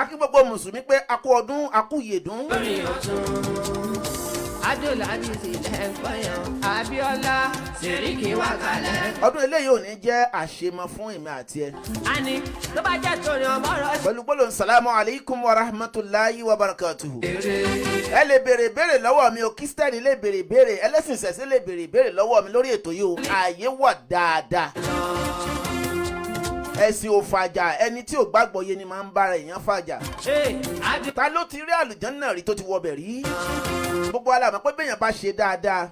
a kí gbogbo mùsùlùmí pé a kú ọdún a kú yèdún. lórí ọ̀tún. Adúlábí sílẹ̀ gbọ́yàn Abíọ́lá Sèríkì wà kalẹ̀. ọdún eléyìí ò ní jẹ́ àṣemọ fún èmi àti ẹ. a ní tó bá jẹ́ torí ọmọ rẹ. pẹ̀lú gbólóhùn salamu alaykum wa rahmatulahi wa barakatuhu. ẹ lè béèrè béèrè lọ́wọ́ mi o Kristẹni lè béèrè béèrè ẹlẹ́sìn ṣẹ̀ṣẹ̀ lè béèrè béèrè lọ́wọ́ mi lórí ètò yìí o ààyè wà dáadáa. ẹ̀sìn ò fàjà ẹni tí ò gbàgbọ́ yé ni máa ń bára èèyàn fàjà. ta ló ti rí àlùjànnà rí tó ti wọbẹ̀ rí? gbogbo alamọ pé bẹ́yàn bá ṣe dáadáa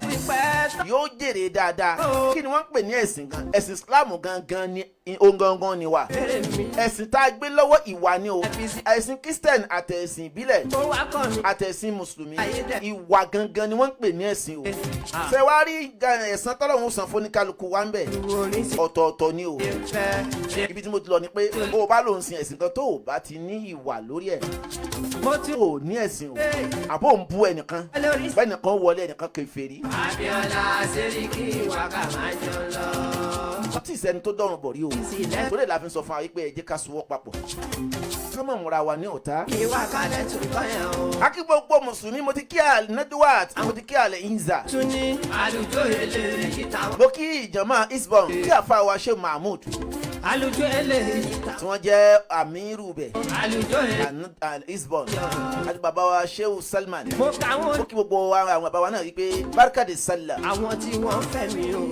yóò jèrè dáadáa. kí ni wọ́n ń pè ní ẹ̀sìn gan? ẹ̀sìn Islam gangan ni ohun gangan ni wà. ẹ̀sìn tá a gbé lọ́wọ́ ìwà ni o. ẹ̀sìn Christian àtẹ̀sìn ìbílẹ̀ àtẹ̀sìn mùsùlùmí ìwà gangan ni wọ́n ń pè ní ẹ̀sìn o. ṣé wàá rí ẹ̀san tọ́lọ́run san fún oníkálukú wa ń bẹ̀ ọ̀tọ̀ọ̀tọ̀ ni o. ibi tí mo ti lọ ni pé bó o bá lòun sin ẹ̀sìn kan tó o bá ti ní ìwà lórí ẹ̀ o ní ẹ̀sìn o àbó ń bú ẹnìkan bẹ́ẹ̀ nìkan wọlé ẹnìkan kèfèrí. Abíọ́lá Sèríkì wà ká máa jọ lọ. tí ìsẹ́ni tó dọ̀rùn bọ̀ rí o torí la fi sọ fún wa wípé ẹ jẹ́ ká sowọ́ papọ̀ ká mọ̀ múra wa ní ọ̀tá. ìwà kalẹ̀ tó kọ́ yẹn o. akí gbogbo mùsùlùmí mo ti kí Nadwat mo ti kí Inza. tún ní àlùjọ eléyìí táwọn. mo kí ìjọba Isbon kí àfa wa ṣe Mahmood. àlùjọ eléyìí táwọn. tí wọ́n jẹ́ amiru bẹ̀. àlùjọ eléyìí. Isbon àti bàbá wa Shehu Salman. mo kà wọ́n. mo kí gbogbo àwọn bàbá wa náà wípé barka de sallah. àwọn tí wọ́n fẹ́ mi o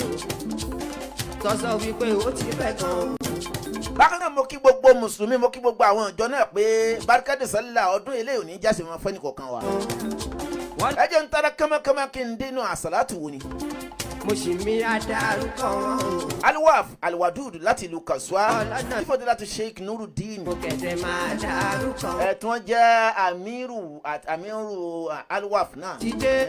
tọ́sọ wípé ó ti fẹ́ kan. bákan náà mo kí gbogbo mùsùlùmí mo kí gbogbo àwọn ìjọ náà pé barka de sallah ọdún eléyìí ò ní jásí wọn fẹ́ nìkọ̀ọ̀kan wa. ẹ jẹ́ ń tara kánmọ́kánmọ́ kí n dénú àsàlátù wo ni. mo sì mi adarúkọ wọn. Alwaf Alwadud láti ìlú Kaswa ìfọdé láti Sheikh Nuruddin. mo kẹ̀dẹ̀ máa darúkọ. ẹ̀tún jẹ́ amiru Alwaf náà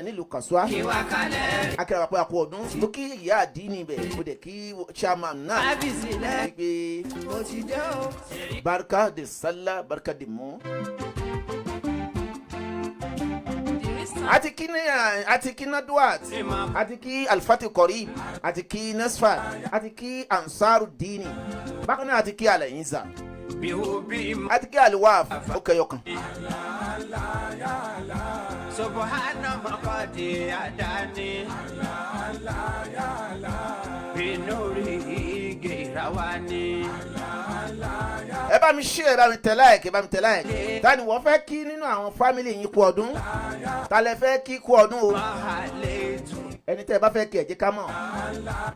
nílùú Kaswa. ìwà kalẹ̀. akẹ́rẹ́ àpò àpò ọdún mo kí ìyá àdínì bẹ̀ mo dẹ̀ kí chairman náà. ábísí lẹ́. wípé mo ti dé o. barka de sallah barka de mu. àti kí Nadwat àti kí Alfati Korib àti kí Nasfat àti kí Ansaru Dini bákan náà àti kí Inza àti kí Alwaf ó kẹyọkan. subhana makadi adani binuri girawani. ẹ bá mi ṣe ẹ bá mi tẹ like ẹ bá mi tẹ like ta ni wọ́n fẹ́ kí nínú àwọn fámìlì yín kú ọdún ta lẹ fẹ́ kí kú ọdún o ẹni tẹ́ ẹ bá fẹ́ kí ẹ jẹ́ ká mọ̀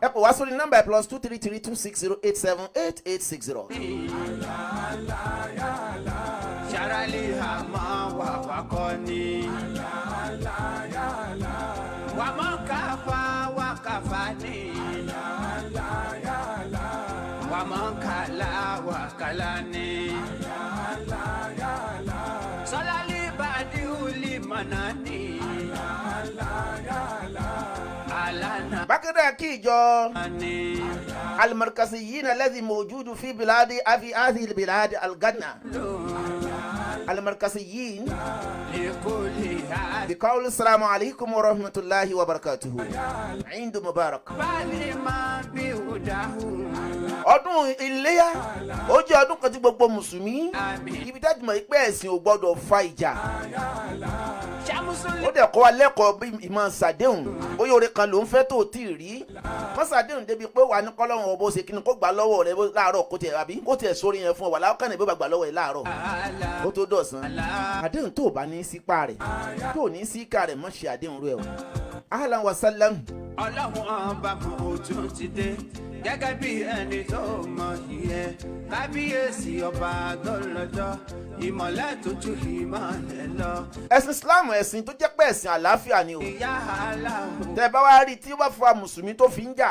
ẹ pè wá sórí nọ́mbà +23326087860. Sharali hama wa wakoni wa mankafa wa kafani wa mankala wa kalani salali badi uli manani alana bákẹ́rẹ́ kí ìjọ المركزيين الذي موجود في بلاد في هذه البلاد الغنى المركزيين بقول السلام عليكم ورحمة الله وبركاته عيد مبارك. ọdún iléyá ó jẹ́ ọdún kan tí gbogbo mùsùlùmí ibi tá a ti mọ̀ pé ẹ̀sìn ò gbọ́dọ̀ fa ìjà ó dẹ̀ kọ́ wa lẹ́kọ̀ọ́ bí ìmọ̀ ṣàdéhùn bóyá oore kan ló ń fẹ́ tó tí ì rí wọ́n ṣàdéhùn débi pé wà ní kọ́lọ́run ọ̀bọ ṣe kíni kó gbà lọ́wọ́ rẹ láàárọ̀ kó tiẹ̀ àbí kó tiẹ̀ sórí yẹn fún ọ wà láwọ́kànnì bí ó bá gbà lọ́wọ́ rẹ láàárọ̀ kó tó dọ̀sán àdéhùn tó bá ní sípa rẹ̀ tó ní síka rẹ̀ mọ́ ṣe àdéhùn rẹ̀ o. ahlan wa sallam. ọlọ́run ọba mo tún ti dé gẹ́gẹ́ bí ẹni tó mọ ìyẹn kábíyèsí ọba lọ́lọ́jọ́ ìmọ̀lẹ́ tó tún ìmọ̀lẹ́ lọ. ẹ̀sìn Islam ẹ̀sìn tó jẹ́ pé ẹ̀sìn àlàáfíà ni o. ìyá aláwọ̀. tẹ́ bá wá rí tí ó bá fa mùsùlùmí tó fi ń jà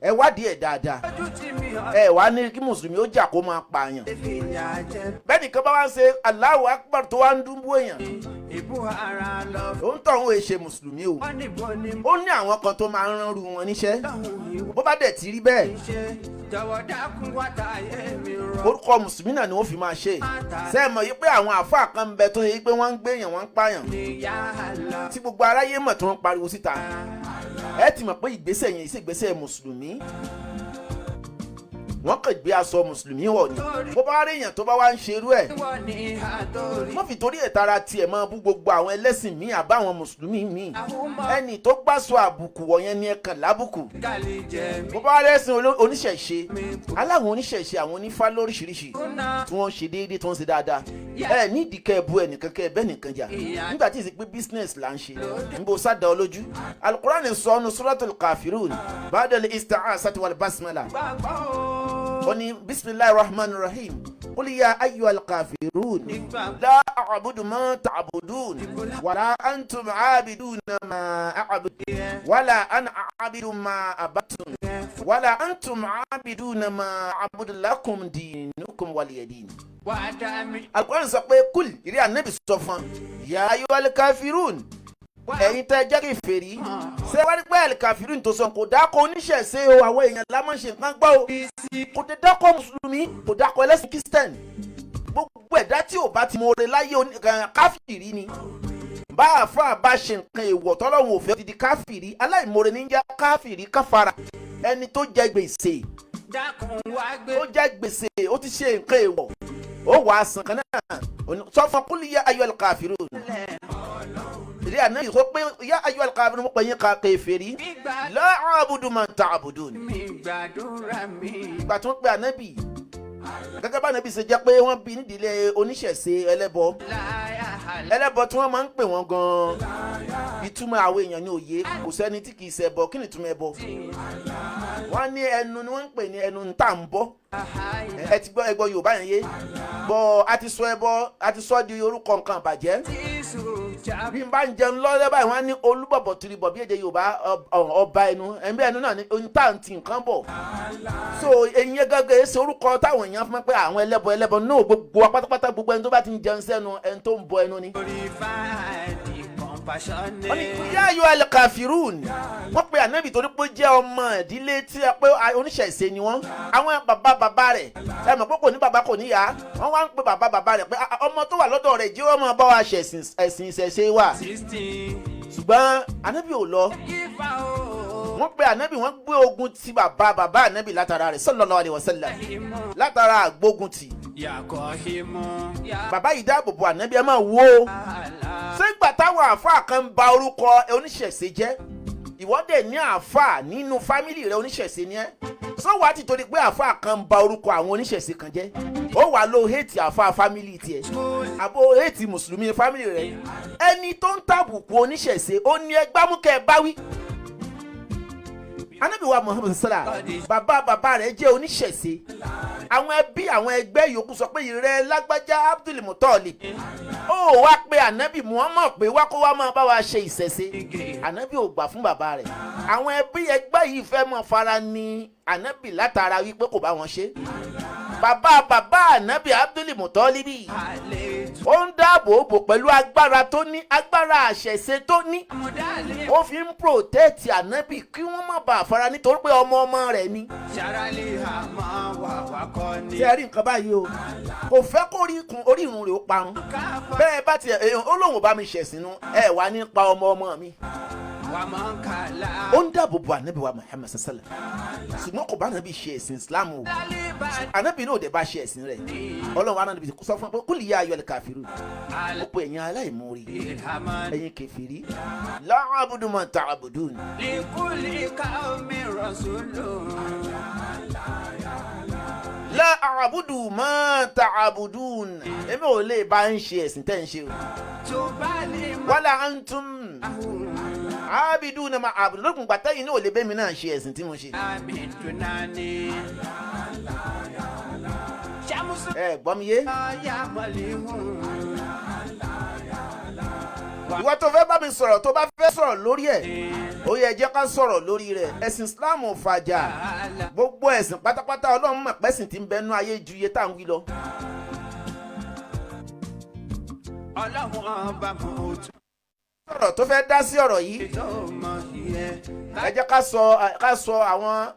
ẹ wádìí ẹ̀ dáadáa ẹ wá ní kí mùsùlùmí ó jà kó máa pààyàn. bẹ́ẹ̀ nìkan bá wá ń ṣe Allahu Akbar tó wá ń dúnbú èèyàn ó ń tọ̀hún èṣe mùsùlùmí o. ó ní àwọn kan tó máa ń ránrú wọn níṣẹ́ bó bá dẹ̀ ti rí bẹ́ẹ̀ orúkọ mùsùlùmí náà ni wọ́n fi máa ṣe ṣe é mọ̀ yí pé àwọn àáfàá kan ń bẹ tó yẹ pé wọ́n ń gbéyàn wọ́n ń pààyàn tí gbogbo aráyé mọ̀ tí wọ́n ń pariwo síta ẹ ti mọ̀ pé ìgbésẹ̀ yẹn ìṣègbésẹ̀ mùsùlùmí wọ́n kàn gbé aṣọ mùsùlùmí wọ̀ ni bó bá rí èèyàn tó bá wá ń ṣerú ẹ̀ wọ́n fi torí ìtara tiẹ̀ máa bú gbogbo àwọn ẹlẹ́sìn míì àbáwọn mùsùlùmí míì ẹni tó gbàsọ àbùkù wọ̀ yẹn ni ẹ kàn lábùkù bó bá rí ẹ̀sìn oníṣẹ̀ṣe aláwọn oníṣẹ̀ṣe àwọn onífá lóríṣiríṣi tí wọ́n ṣe déédéé tí wọ́n ṣe dáadáa ẹ nídìí kẹ́ ẹ bú ẹnìkan kẹ́ ẹ bẹ́ẹ̀ nìkan jà nígbà tí ì sì pé business là ń ṣe níbo sáda olójú Al-Qur'an sọ ọ́nù Suratul Kafirun ba'dal isti'azati wal basmala oni bismillahir rahmanir rahim qul ya ayyuhal kafirun la a'budu ma ta'budun wala antum 'abiduna ma a'budu wala ana a'budu ma abattum wala antum 'abiduna ma a'budu lakum dinukum waliyadin. Al-Qur'an sọ pé kul ìrí Ànábì sọ fún ya ayyuhal kafirun ẹ̀yin tẹ́ jẹ́ kèfèrí ṣé wá ní pé ẹ̀lìkàfírìn tó sọ kò dákọ̀ oníṣẹ̀ṣe o àwọn èèyàn lámọ̀ṣe nǹkan gbọ́ o kò dé dákọ̀ mùsùlùmí kò dákọ̀ ẹlẹ́sìn Christian gbogbo ẹ̀dá tí ò bá ti mọ̀ọ́rẹ́ láyé káfìrí ni bá àfáà bá ṣe nǹkan èèwọ̀ tọ́lọ́hun ò fẹ́ ti di káfìrí aláìmọ̀ọ́rẹ́ ní jẹ́ káfìrí káfara ẹni tó jẹ gbèsè ó jẹ gbèsè ó ti ṣe nǹkan èèwọ̀ ó wàá san kan náà sọ fún kúlì yá ayyuhal kafirun ìdí ànábì sọ pé yá ayyuhal kafirun mo pè yín kèfèrí la a'budu ma ta'budun. ìgbà tí wọ́n pe ànábì gẹ́gẹ́ bá ànábì ṣe jẹ́ pé wọ́n bí nídìílé oníṣẹ̀ṣe ẹlẹ́bọ tí wọ́n máa ń pè wọ́n gan-an ìtumọ̀ àwọn èèyàn ní òye kò sẹ́ni tí kì í ṣẹbọ kí ni ìtumọ̀ ẹbọ wọ́n ní ẹnu ni wọ́n ń pè ní ẹnu ń tà ń bọ́ ẹ ti gbọ́ ẹgbọ́ Yorùbá yẹn yé bọ́ a ti sọ ẹbọ a ti sọ di orúkọ nǹkan àbàjẹ́ bí n bá ń jẹun lọ́lẹ́ báyìí wọ́n á ní olúbọ̀bọ̀ tìrìbọ̀ bí èdè Yorùbá ọba ẹnu ẹ̀mí ẹnu náà ní ohun tá à ń ti nǹkan bọ̀ so eyín gẹ́gẹ́ ṣe orúkọ táwọn èèyàn fún pé àwọn ẹlẹ́bọ náà gbogbo pátápátá gbogbo ẹni tó bá ti ń jẹun sẹ́nu ẹni tó ń bọ ẹnu ni. wọ́n ní yá ayyuhal kafirun wọ́n pe ànábì torí pé ó jẹ́ ọmọ ìdílé tí a pé oníṣẹ̀ṣe ni wọ́n àwọn bàbá rẹ̀ ẹ mọ̀ pé kò ní bàbá kò ní ìyá wọ́n wá ń pe bàbá rẹ̀ pé ọmọ tó wà lọ́dọ̀ rẹ̀ jẹ́ ọmọ bá wa ṣẹ̀sìn ìṣẹ̀ṣe wa ṣùgbọ́n ànábì ò lọ wọ́n pe ànábì wọ́n gbé ogun ti bàbá ànábì látara rẹ̀ sallallahu alaihi wasallam látara àgbógun ti bàbá yìí dáàbò bo ànábì ẹ máa wo ṣé ìgbà táwọn àáfàá kan ń ba orúkọ oníṣẹ̀ṣe jẹ́ ìwọ́dẹ̀ ní àáfàá nínú fámìlì rẹ̀ oníṣẹ̀ṣe ni ẹ́ sọ wàá ti torí pé àáfàá kan ń ba orúkọ àwọn oníṣẹ̀ṣe kan jẹ́ ó wà ló hétì àáfàá fámìlì tiẹ̀ àbó hétì mùsùlùmí fámìlì rẹ̀ ẹni tó ń tàbùkù oníṣẹ̀ṣe ó ní ẹgbàmúkẹ́ báwí. Ànábì wa Muhammad sallallahu bàbá rẹ̀ jẹ́ oníṣẹ̀ṣe àwọn ẹbí àwọn ẹgbẹ́ yòókù sọ pé ìrẹ́ lágbájá Abdul Muttalib ó wá pé ànábì Muhammad pé wá kó wá máa bá wa ṣe ìṣẹ̀ṣe ànábì ò gbà fún bàbá rẹ̀ àwọn ẹbí ẹgbẹ́ yìí fẹ́ mọ̀ fara ní ànábì látara wípé kò bá wọn ṣe bàbá ànábì Abdul Muttalib ó ń dáàbò bò pẹ̀lú agbára tó ní agbára àṣẹ̀ṣe tó ní ó fi ń protect ànábì kí wọ́n má bàa fara nítorí pé ọmọ rẹ̀ ni. tí ẹ rí nǹkan báyìí o kò fẹ́ kó orí irun rẹ̀ ó parun bẹ́ẹ̀ bá tiẹ̀ ó lóun ò bá mi ṣẹ̀sìn ẹ wà nípa ọmọ mi. ó ń dáàbò bo ànábì wa Muhammad sallallahu ṣùgbọ́n kò bá ànábì ṣe ẹ̀sìn Islam o ànábì náà ò dẹ̀ bá ṣe ẹ̀sìn rẹ̀ ọlọ́run ànábì sọ fún pé kúlì yá ayyuhal kafirun ó pe ẹ̀yin aláìmoore ẹ̀yin kèfèrí la a'budu ma ta'budun. la a'budu ma ta'budun èmi ò lè bá ń ṣe ẹ̀sìn tẹ́ ń ṣe o wala antum abiduna ma abudu lókun gbàtà yìí ní ò lè bẹ́ẹ̀ mi náà ṣe ẹ̀sìn tí mo ṣe. ẹ gbọ́ mi yé. ìwọ tó fẹ́ bá mi sọ̀rọ̀ tó bá fẹ́ sọ̀rọ̀ lórí ẹ̀ ó yẹ jẹ́ ká sọ̀rọ̀ lórí rẹ̀ ẹ̀sìn Islam ò fàjà gbogbo ẹ̀sìn pátápátá Ọlọ́run mọ̀ pẹ́sìn tí ń bẹnu ayé ju iye tá à ń wí lọ. sọ̀rọ̀ tó fẹ́ dá sí ọ̀rọ̀ yìí ẹ jẹ́ ká sọ àwọn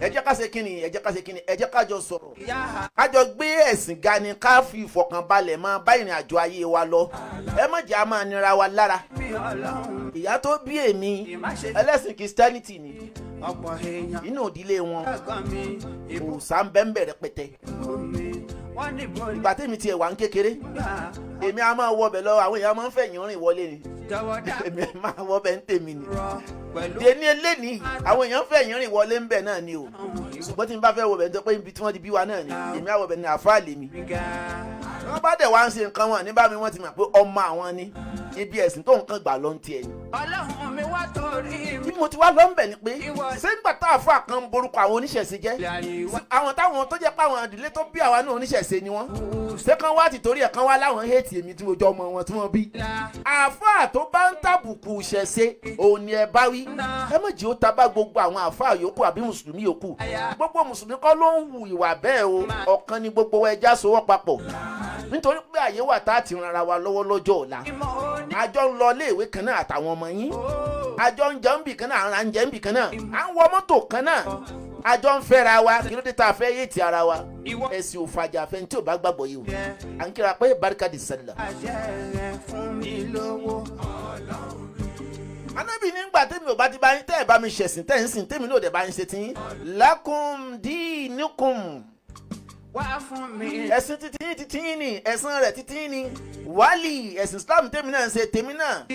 ẹ jẹ́ ká ṣe kíni ẹ jẹ́ ká jọ sọ̀rọ̀ ká jọ gbé ẹ̀sìn ga ni ká fi ìfọ̀kànbalẹ̀ máa bá ìrìn àjò ayé wa lọ ẹ má jẹ́ a máa nira wa lára ìyá tó bí èmi ẹlẹ́sìn Christianity ni inú ìdílé wọn òòṣà ń bẹ rẹpẹtẹ ìgbà tèmi tiẹ̀ wà ń kékeré èmi a máa wọbẹ̀ lọ àwọn èèyàn máa ń fẹ̀yìn rìn wọlé ni èmi máa wọbẹ̀ ń tèmi ni dèní eléni àwọn èèyàn fẹ̀yìn rìn wọlé ń bẹ̀ náà ni o ṣùgbọ́n tí n bá fẹ́ wọbẹ̀ ń tọ́ pé ibi tí wọ́n ti bí wa náà ni èmi á wọbẹ̀ ní àfáà lèmi wọ́n bá dẹ̀ wá ń ṣe nǹkan wọn ní bá mi wọ́n ti mọ̀ pé ọmọ àwọn ni ibi ẹ̀sìn tó nǹkan gbà lọ ń tiẹ̀ ni. Ọlọ́run mi wá torí mi. bí mo ti wá lọ ń bẹ̀ ni pé ṣé nígbà tá àfáà kan ń borúkọ àwọn oníṣẹ̀ṣe jẹ́ àwọn táwọn tó jẹ́ pé àwọn ìdílé tó bí àwa náà oníṣẹ̀ṣe ni wọ́n ṣé kán wá ti torí ẹ̀ kán wá láwọn héètì èmi tí mo jọ ọmọ wọn tí wọ́n bí. àfáà tó bá ń tàbùkù ṣẹ̀ṣe òun ni ẹ bá wí ẹ má jẹ́ ó ta bá gbogbo àwọn àfáà yòókù àbí mùsùlùmí yòókù gbogbo mùsùlùmí kọ́ ló ń hu ìwà bẹ́ẹ̀ o ọ̀kan ni gbogbo ẹja sowọ́ papọ̀ nítorí pé àyè wà tá a ti ran ara wa lọ́wọ́ lọ́jọ́ ọ̀la àjọ ń lọ iléèwé kan náà àtàwọn ọmọ yín àjọ ń jẹun bì kan náà à ń jẹun bì kan náà à ń wọ mọ́tò kan náà àjọ ń fẹ́ra wa kí ló dé tá a fẹ́ yé ti ara wa ẹ̀sìn òfàjà fẹ́ tí ò bá gbàgbọ́ yìí o à ń kíra pé barika di sẹ́lẹ̀. Ànábì nígbà tèmi ò bá ti bá yín tẹ́ ẹ̀ bá mi ṣẹ̀sìn tẹ́ ẹ̀ ń sìn tèmi náà dẹ̀ bá yín ṣe tí lakum dinukum. Wá fún mi. Ẹ̀sìn títí yín ni ẹ̀sìn rẹ̀ títí yín ni wálì ẹ̀sìn Islam tèmi náà ń ṣe tèmi náà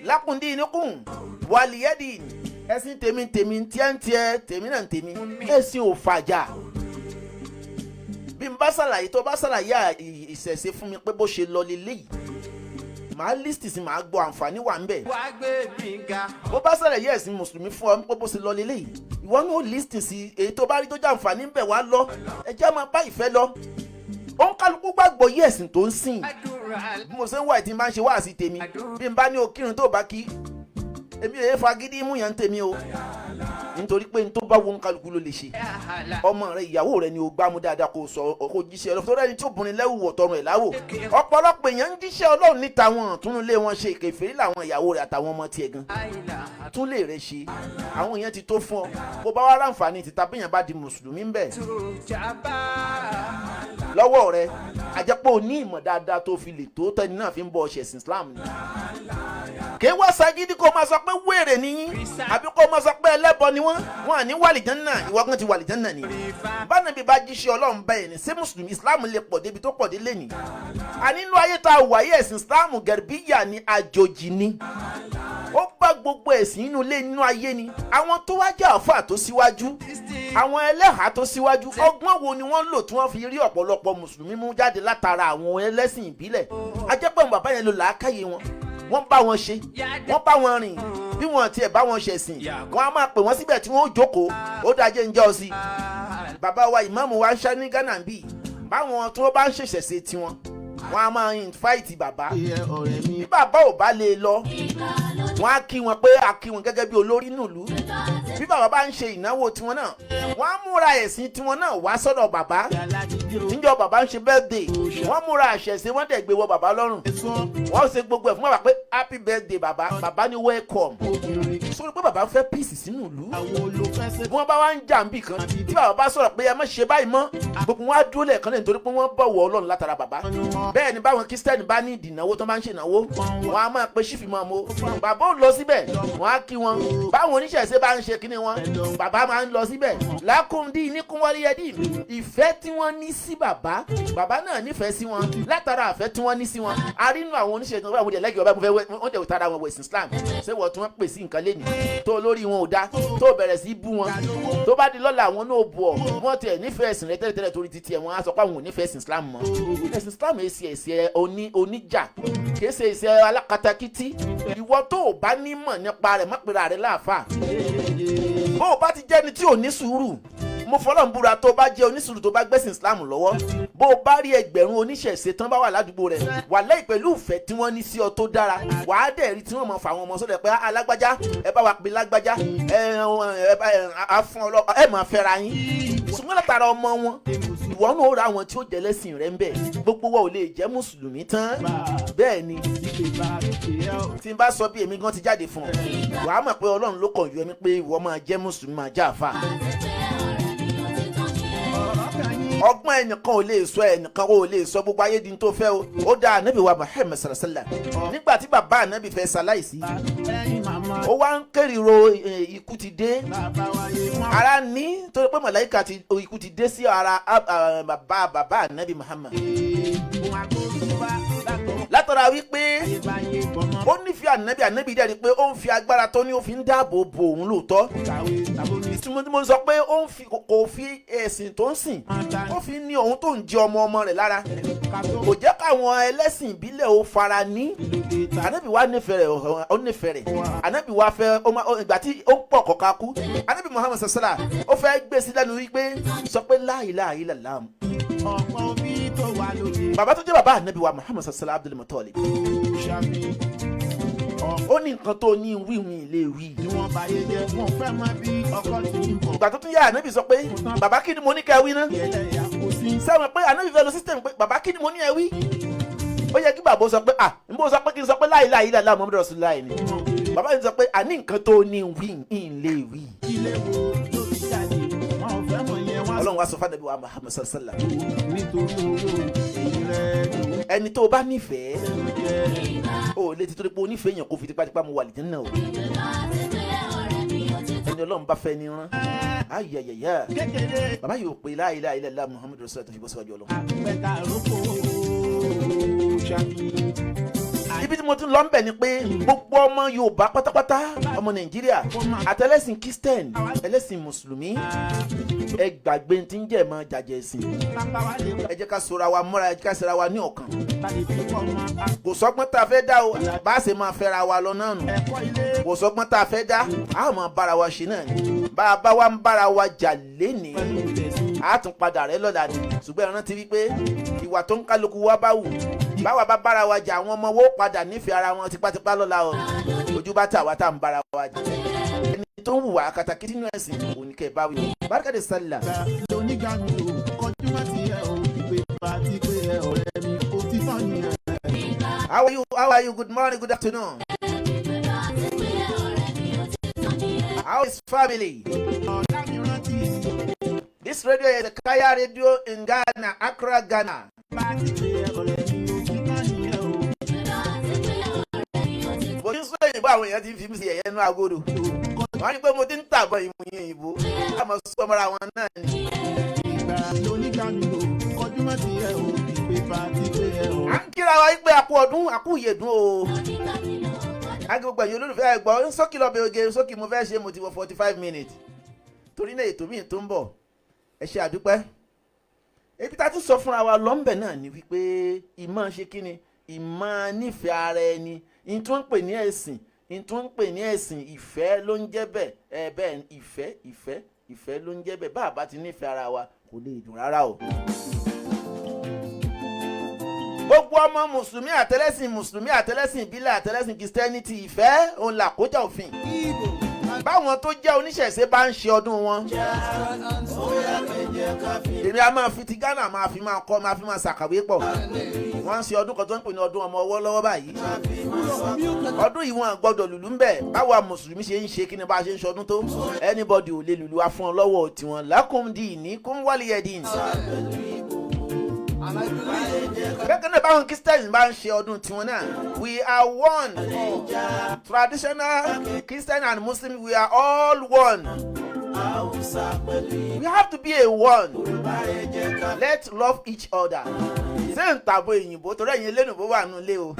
lakum dinukum waliyadin. Ẹ̀sìn tèmi tíẹ́ntíẹ́ tèmi náà tèmi. Ẹ̀sìn ò fàjà. Bí n bá ṣàlàyé tó bá ṣàlàyé ìṣẹ̀ṣe fún mi pé bó ṣe lọ leléyìí màá lísìtì sí màá gbọ́ àǹfààní wà ń bẹ̀. Wá gbé mi ga. Bó bá ṣàlàyé ẹ̀sìn mùsùlùmí fún ọ pé bó ṣe lọ leléyìí ìwọ náà lísìtì sí èyí tó bá rí tó jẹ́ àǹfààní ń bẹ̀ wá lọ ẹjẹ́ máa bá ìfẹ́ lọ. Ó ń kálukú gbàgbọ́ yí ẹ̀sìn tó ń sìn. Bí mo ṣe ń wà tí n bá ń ṣe wáàsí tèmi bí n bá ní okírun tó bá kí èmi ò yẹ fagídí mú yàn tèmi o nítorí pé n tó bá wo ń kálukú ló lè ṣe. Ọmọ rẹ ìyàwó rẹ ni o gbámú dáadáa kó sọ kó jíṣẹ́ Ọlọ́run tó rẹ́ni tí obìnrin lẹ́wù wọ̀tọ̀run ẹ̀ láwò. Ọ̀pọ̀lọpọ̀ èèyàn ń jíṣẹ́ Ọlọ́run níta wọn tún lé wọn ṣe ìkèfèrí làwọn ìyàwó rẹ àtàwọn ọmọ tiẹ̀ gan. Tún lè rẹ ṣe àwọn èèyàn ti tó fún ọ bó bá wá ráǹfààní títa bí èèyàn bá di mùsùlùmí ń bẹ̀. Lọ́wọ́ rẹ àjẹpọ̀ ò ní ìmọ̀ dáadáa tó fi lè tó tẹ́ni náà fi ń bọ ọ̀ṣẹ̀sìn Islam ni. Kì í wá sagídí kó máa sọ pé wèrè nìyí àbí kó máa sọ pé ẹlẹ́bọ ni wọ́n à ní wàlìjánná ìwọ kan ti wàlìjánná ni. Bánàbí bá jíṣẹ́ Ọlọ́run bẹ́ẹ̀ ni ṣé mùsùlùmí Islam lè pọ̀ débi tó pọ̀ dé lẹ́nìí. Ànínú ayé tá a wáyé ẹ̀sìn Islam gẹ̀rìbíyà ni àjòjì ni. Ó bá gbogbo ẹ̀sìn inú ilé nínú ayé ni. Àwọn tó wá jẹ́ àfáà tó síwájú àwọn ẹlẹ́hàá tó síwájú ọgbọ́n wo ni wọ́n lò tí wọ́n fi rí ọ̀pọ̀lọpọ̀ mùsùlùmí mú jáde látara àwọn ẹlẹ́sìn ìbílẹ̀. Ajẹ́pẹ̀ bàbá yẹn ló làákàyè wọn wọ́n bá wọn ṣe wọ́n bá wọn rìn bí wọ́n tiẹ̀ bá wọn ṣẹ̀sìn wọ́n á máa pè wọ́n síbẹ̀ tí wọ́n ó jókòó ó dájẹ́ ń jẹ́ ọ sí. Bàbá wa ìmáàmù wa ń ṣá ní Ghana bíi báwọn tí wọ́n bá ń ṣèṣẹ̀ṣe tiwọn wọ́n á máa invite bàbá bí bàbá ò bá lè lọ wọ́n á kí wọn pé a kí wọn gẹ́gẹ́ bí olórí nílùú. Bí bàbá bá ń ṣe ìnáwó tiwọn náà wọ́n á múra ẹ̀sìn tiwọn náà wá sọ́dọ̀ bàbá. Níjọ́ bàbá ń ṣe birthday wọ́n múra àṣẹ̀ṣe wọ́n dẹ̀ gbé wọ bàbá lọ́rùn wọ́n ṣe gbogbo ẹ̀ fún bàbá pé happy birthday bàbá bàbá ní welcome. Sọ pé bàbá fẹ́ peace sínú ìlú. Bí wọ́n bá wá ń jà níbì kan tí bàbá bá sọ̀rọ̀ pé ẹ má ṣe báyìí mọ́ gbogbo wọn á dúró lẹ́ẹ̀kan náà nítorí pé wọ́n bọ̀wọ̀ Ọlọ́run látara bàbá. Bẹ́ẹ̀ ni báwọn Kristẹni bá ní ìdìnáwó tó máa ń ṣe ìnáwó wọn á máa pe ṣífì máa mo bàbá ò lọ síbẹ̀ wọn á kí wọn báwọn oníṣẹ̀ṣe bá ń ṣe kíní wọn bàbá máa ń lọ síbẹ̀ lákùndí níkún wọléyẹdì ìfẹ́ tí wọ́n ní sí bàbá náà nífẹ̀ẹ́ sí wọn látara àfẹ́ tí wọ́n ní sí wọn arínú àwọn oníṣẹ̀ṣe tó bá wọn lẹ́gẹ̀ẹ́ ọba wọn dẹ̀ tara wọn wẹ̀sìn Islam ṣé wọ́n tí wọ́n pè sí nǹkan lẹ́nu tó lórí wọn ò dá tó bẹ̀rẹ̀ sí bú wọn tó bá di lọ́la àwọn náà bù ọ́ wọ́n tiẹ̀ nífẹ̀ẹ́ ẹ̀sìn rẹ tẹ́lẹ̀tẹ́lẹ̀ torí titi ẹ̀ wọ́n á sọ pé àwọn ò nífẹ̀ẹ́ ẹ̀sìn Islam mọ́ ẹ̀sìn Islam èsì ẹ̀sìn oníjà kìí ṣe ìṣe alákatakítí ìwọ tó o bá nímọ̀ nípa rẹ̀ má pera rẹ̀ láàfà bó o bá ti jẹ́ni tí ò ní sùúrù mo fọlọ́n búra tó bá jẹ́ onísùúrù tó bá gbẹ́sìn Islam lọ́wọ́ bó o bá rí ẹgbẹ̀rún oníṣẹ̀ṣe tán bá wà ládùúgbò rẹ̀ wà lẹ́yìn pẹ̀lú ìfẹ́ tí wọ́n ní sí ọ tó dára wà á dẹ̀ rí tí wọ́n mọ̀ fà wọn ọmọ sọ́dọ̀ pé alágbájá ẹ bá wa pè lágbájá ẹ máa fẹ́ra yín ṣùgbọ́n látara ọmọ wọn ìwọ náà ó ra àwọn tí ó jẹ́ lẹ́sìn rẹ̀ ń bẹ̀ gbogbo wa ò lè jẹ́ mùsùlùmí tán bẹ́ẹ̀ ni tí n bá sọ bí èmi gan ti jáde fún ọ wàá mọ̀ pé Ọlọ́run ló kàn yọ mí pé ìwọ máa jẹ́ mùsùlùmí máa já àfà. Ọgbọ́n ẹnìkan ò lè sọ ẹnìkan ò lè sọ gbogbo ayé di tó fẹ́ o ó dá ànábì wa Muhammad sallallahu alaihi wasallam nígbà tí bàbá ànábì fẹ́ ṣaláìsí ó wá ń kérìíro ikú ti dé ara ní torí pé màláíkà ikú ti dé sí ara bàbá ànábì Muhammad látara wípé ó nífẹ̀ẹ́ ànábì dẹ́rì pé ó ń fi agbára tó ní ó fi ń dáàbò bo òun lóòótọ́ ìtumọ̀ tí mo sọ pé ó ń fi kò fi ẹ̀sìn tó ń sìn ó fi ní òun tó ń jẹ ọmọ rẹ̀ lára kò jẹ́ káwọn ẹlẹ́sìn ìbílẹ̀ ó fara ní ànábì wa nífẹ̀ẹ́ rẹ̀ ó nífẹ̀ẹ́ rẹ̀ ànábì wa fẹ́ ìgbà tí ó pọ̀ kọ̀ọ̀ká kú ànábì Muhammad sallallahu alaihi wasallam ó fẹ́ gbé sí lẹ́nu wípé sọ pé la ilaha illallah bàbá tó jẹ́ bàbá ànábì wa Muhammad sallallahu Abdul Muttalib ó ní nǹkan tó ní wíwìn ilé wí. ìgbà tó tún yá ànábì sọ pé bàbá kí ni mo ní ká wí ná sẹ́wọ̀n pé ànábì fẹ́ lọ sísítẹ̀mù pé bàbá kí ni mo ní ẹ wí ó yẹ kí bàbá sọ pé n bó sọ pé kí n sọ pé la ilaha illallah Muhammadur Rasulullah ni bàbá yìí sọ pé àní nǹkan tó ní wí ilé wí. Ọlọ́run Ọlọ́run wá sọ fún Ànábì wa Muhammad sallallahu alaihi wasallam ẹni tó bá nífẹ̀ẹ́ o lè ti torí pé o nífẹ̀ẹ́ èèyàn kó fi tipátipá mu wà lìjẹ́ náà o ẹni Ọlọ́run bá fẹ́ ni rán ayẹyẹyẹ bàbá yóò pè la ilaha illallah Muhammadu rasulullah tó fi bọ́ síwájú Ọlọ́run. Ibi tí mo tún lọ ń bẹ̀ ni pé gbogbo ọmọ Yorùbá pátápátá ọmọ Nàìjíríà àtẹlẹ́sìn Kristẹni ẹlẹ́sìn Mùsùlùmí ẹ gbàgbé tí ń jẹ́ mọ́ jàjẹ́ ẹ̀sìn ẹ jẹ́ ká sora wa mọ́ra ẹ jẹ́ ká sora wa ní ọ̀kan kò sọ́gbọ́n tá a fẹ́ dá o bá a ṣe máa fẹ́ra wa lọ náà nù kò sọ́gbọ́n tá a fẹ́ dá a máa bára wa ṣe náà ni bá a bá wa ń bára wa jà lénìí a tún padà rẹ lọ́la ni ṣùgbọ́n ẹran ti rí pé ìwà tó ń kálukú wa bá wù báwa bá bára wa jà àwọn ọmọ wo padà nífẹ̀ẹ́ ara wọn tipátipá lọ́la o ojú bá tà wá tá à ń bára wa jà ẹni tó ń wùwà kàtàkì nínú ẹ̀sìn òní kẹ́ ẹ̀ bá wí. Barikade Sallah. How are you? Good morning, good afternoon. How is family? This radio is a Kaya radio in Ghana, Accra, Ghana. Bó ti sọ ìbò àwọn èèyàn ti fi mí sí ẹ̀yẹ́ inú agodo. Wọ́n ní pé mo ti ń tàbọ̀ ìmúyẹn ìbò. Àmọ́ sọmọ́ra wọn náà ni. À ń kíra wa pé àkú ọdún àkú ìyèdún o. Agbègbè ẹ̀yin olólùfẹ́ ẹ̀gbọ́n sókè lọ́bẹ̀ oge sókè mo fẹ́ ṣe mo ti wọ 45 minutes. Torí náà ètò míì tó ń bọ̀ ẹ ṣe àdúpẹ́. Ebi tá a tún sọ fúnra wa lọ́nbẹ̀ náà ni wípé ìmọ̀ ṣe kí ni ìmọ̀ nífẹ̀ẹ́ ara ẹni ìtún ń pè ní ẹ̀sìn ìtún ń pè ní ẹ̀sìn ìfẹ́ ló ń jẹ́ bẹ́ẹ̀ bẹ́ẹ̀ ìfẹ́ ló ń jẹ́ bẹ́ẹ̀ bá a bá ti nífẹ̀ẹ́ ara wa kò lè dùn rárá o. Gbogbo ọmọ mùsùlùmí àtẹlẹ́sìn ìbílẹ̀ àtẹlẹ́sìn kìrìsìtẹ́nìtì ìfẹ́ òun làkójá òfin. Báwọn tó jẹ́ oníṣẹ̀ṣe bá ń ṣe ọdún wọn èmi a máa fi ti Ghana máa fi máa kọ́ máa fi máa ṣàkàwé pọ̀ wọ́n ń ṣe ọdún kan tó ń pè ní ọdún ọmọ ọwọ́ lọ́wọ́ báyìí ọdún yìí wọn gbọ́dọ̀ lùlù ń bẹ̀ báwa mùsùlùmí ṣe ń ṣe kí ni bá a ṣe ń ṣọdún tó anybody ò lè lùlù wa fún ọ lọ́wọ́ tiwọn lakum dinukum waliyadin. Bẹ́ẹ̀ náà báwọn Christians bá ń ṣe ọdún tiwọn náà we are one traditional Christian and Muslim we are all one. We have to be a one. Let's love each other. Ṣé ń tàbó òyìnbó torí ẹ̀yin lẹ́nubó wà nù lé o.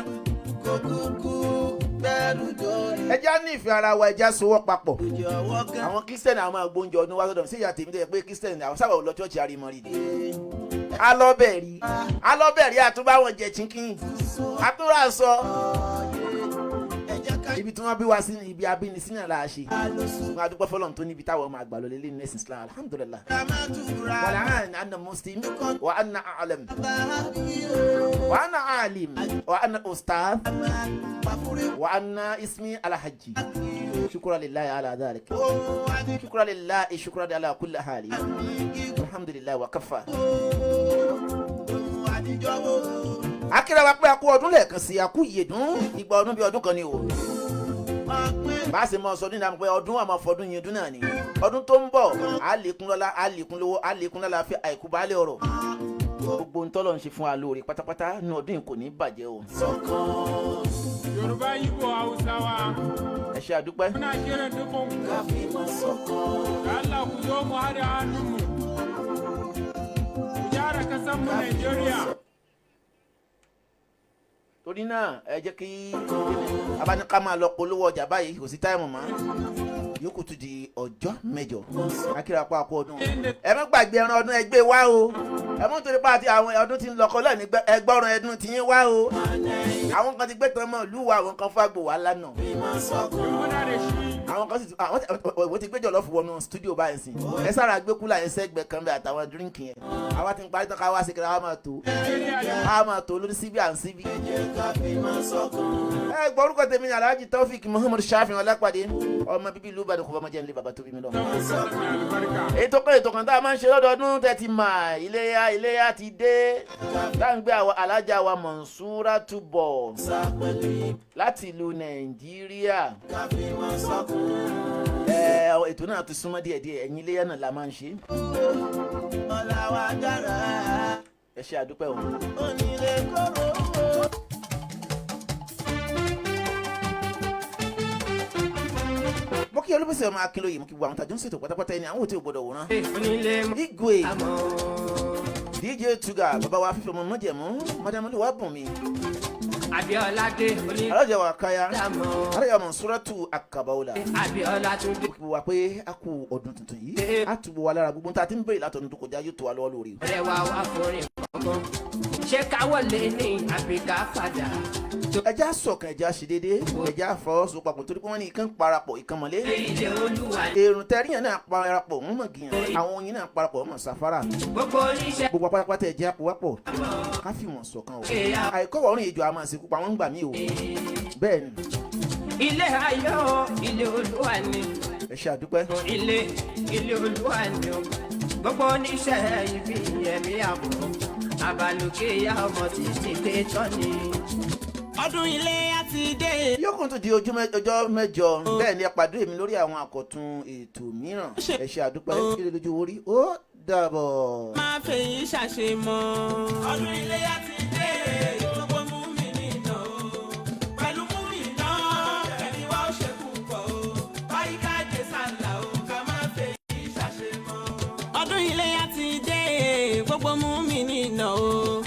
Ẹja nífẹ̀ẹ́ ara wa ẹja sowọ́ papọ̀. Àwọn Christian àwọn máa gbóúnjẹ ọdún wá sọ́dọ̀ ṣé ìyá tèmi tẹ̀ pé Christian àwọn sábà lọ church àrímọ́rí ni. Alọ́bẹ̀rí àtúbáwọn jẹ chicken àtúrà sọ. Ibi tí wọ́n bí wá sí ibi abínisí náà la ṣe. Wọ́n á dúpẹ́ fọlọ́run tó níbi táwọn máa gbà lọ lélẹ́ ní ẹ̀sìn Islam alhamdulillah. Wàlá àná muslim wà àná alim wà àná alim wà àná ustaz wà àná ismi alhaji. Shukran lillahi ala dhalik. Shukran lillahi shukran ala kulli hali. Alhamdulillah wa kafa. Akíra wa pé a kú ọdún lẹ́ẹ̀kan sí a kú ìyèdún ìgbà ọdún bí ọdún kan ni o. Bá a ṣe mọ sọdún ìdáhùn pé ọdún àmọ́ fọdún yẹn dún náà ni. Ọdún tó ń bọ̀ á lékún lọ́lá á lékún lówó á lékún lọ́lá fi àìkú baálé ọ̀rọ̀. Gbogbo ń tọ́lọ̀ ń ṣe fún wa lóore pátápátá ní ọdún yìí kò ní bàjẹ́ o. Yorùbá Ìgbò Haúsá wa. Ẹ ṣe àdúpẹ́. Muna kiran dukkan Allah ku zo mu haɗa hannunmu. Ku gyara kasar mu Nigeria. Torí náà ẹ jẹ́ kí abáníká máa lọ polówó ọjà báyìí kò sí táìmù mọ́ yòókù tún di ọjọ́ mẹ́jọ akíra pa àpò ọdún ẹ má gbàgbé ẹran ọdún ẹgbẹ́ wá o ẹ mọ́ torí pa àti àwọn ọdún tí ń lọ kọ́lọ́ ní ẹgbọ́ràn ẹdún tí yín wá o àwọn kan ti gbé tán mọ́ ìlú wa àwọn kan fàgbò wá lánàá àwọn kan sì àwọn ti gbéjọ lọ́fù wọnú stúdíò báyìí sí ẹ sára gbé kúlà ẹ sẹ́gbẹ̀ẹ́ kan bẹ́ẹ̀ àtàwọn dírínkì yẹn àwa ti ń parí tán ká wá sí kíra wá máa tó lórí síbí à ń síbí. ẹ gbọ́ orúkọ tèmi ní Alhaji Taofeek Muhammad Shafihin Olapade ọmọ bíbí ìlú Ìbàdàn kò bá ọmọ jẹ́ nílé bàbá tó bí mi lọ. ètò kan tá a máa ń ṣe lọ́dọọdún tẹ́tí mà iléyá ti dé táǹgbé àwọn alájà wa Mọ̀nsúrà túbọ̀ láti ìlú Nàìjíríà. ètò náà ti súnmọ́ díẹ̀díẹ̀ ẹ̀yìn iléyá náà la máa ń ṣe. ọ̀la wa dára. ẹ ṣe àdúpẹ́ o. onílé kóró. mo kí olúbísẹ̀ ọmọ akínlóye mo kí gbogbo àwọn tàjọ́ ń ṣètò pátápátá ẹni àwọn òtí ò gbọdọ̀ wòran. igwe DJ Tuga bàbá wa fífẹ́ ọmọ mọ́jẹ̀mú madam olúwa bùn mi. Abiolade oní. alájà wa káyà alájà ọmọ Suratu Akabaola. Abiola tún dé. mo wà pé a kú ọdún tuntun yìí a túbọ̀ wa lára gbogbo tá a ti ń bèrè látọ̀dún tó kọjá yóò tó wa lọ́wọ́ lórí. ọ̀rẹ́ wa wá forin kankan ṣé káwọ́ lé ní àbíká padà. ẹja sọ̀kan ẹja ṣe déédéé ẹja fọwọ́sọ papọ̀ torí pé wọ́n ní ìkan parapọ̀ ìkan mọ̀lé. ilé olúwa. èrùn tẹ́ríyàn náà parapọ̀ wọ́n mọ̀ gìyàn àwọn oyin náà parapọ̀ wọ́n mọ̀ sáfárà. gbogbo oníṣẹ́. gbogbo apátápátá ẹja pọ̀ ká fi mọ̀ ṣọ̀kan o. àìkọ́wọ̀ ọ̀rìn ìjọ àmọ́ àsìkò pa wọ́n ń gbà mí o. bẹ́ẹ̀ ni. ilé ayọ̀ ilé olúwa ni. ẹ ṣe àdúpẹ́. ilé olúwa ni o. gbogbo oníṣẹ́ ibi ẹ̀mí àbọ̀ abalùkè ya ọmọ títí dé tọ́ni. ọdún ilé àti dé. yóò kún tó di ọjọ́ mẹ́jọ bẹ́ẹ̀ ni ẹ pàdé mi lórí àwọn àkọ́tún ètò mìíràn ẹ ṣe àdúpẹ́ kí lè lójú orí ó dàbọ̀. máa fèyí ṣàṣemọ́. ọdún ilé àti dé. gbogbo mú mi nìyàn o. pẹ̀lú mú mi náà ẹni wá ó ṣe púpọ̀ o. báyìí ká dé sálà o ká máa fèyí ṣàṣemọ́. ọdún ilé àti dé. gbogbo mú mi nìyàn o.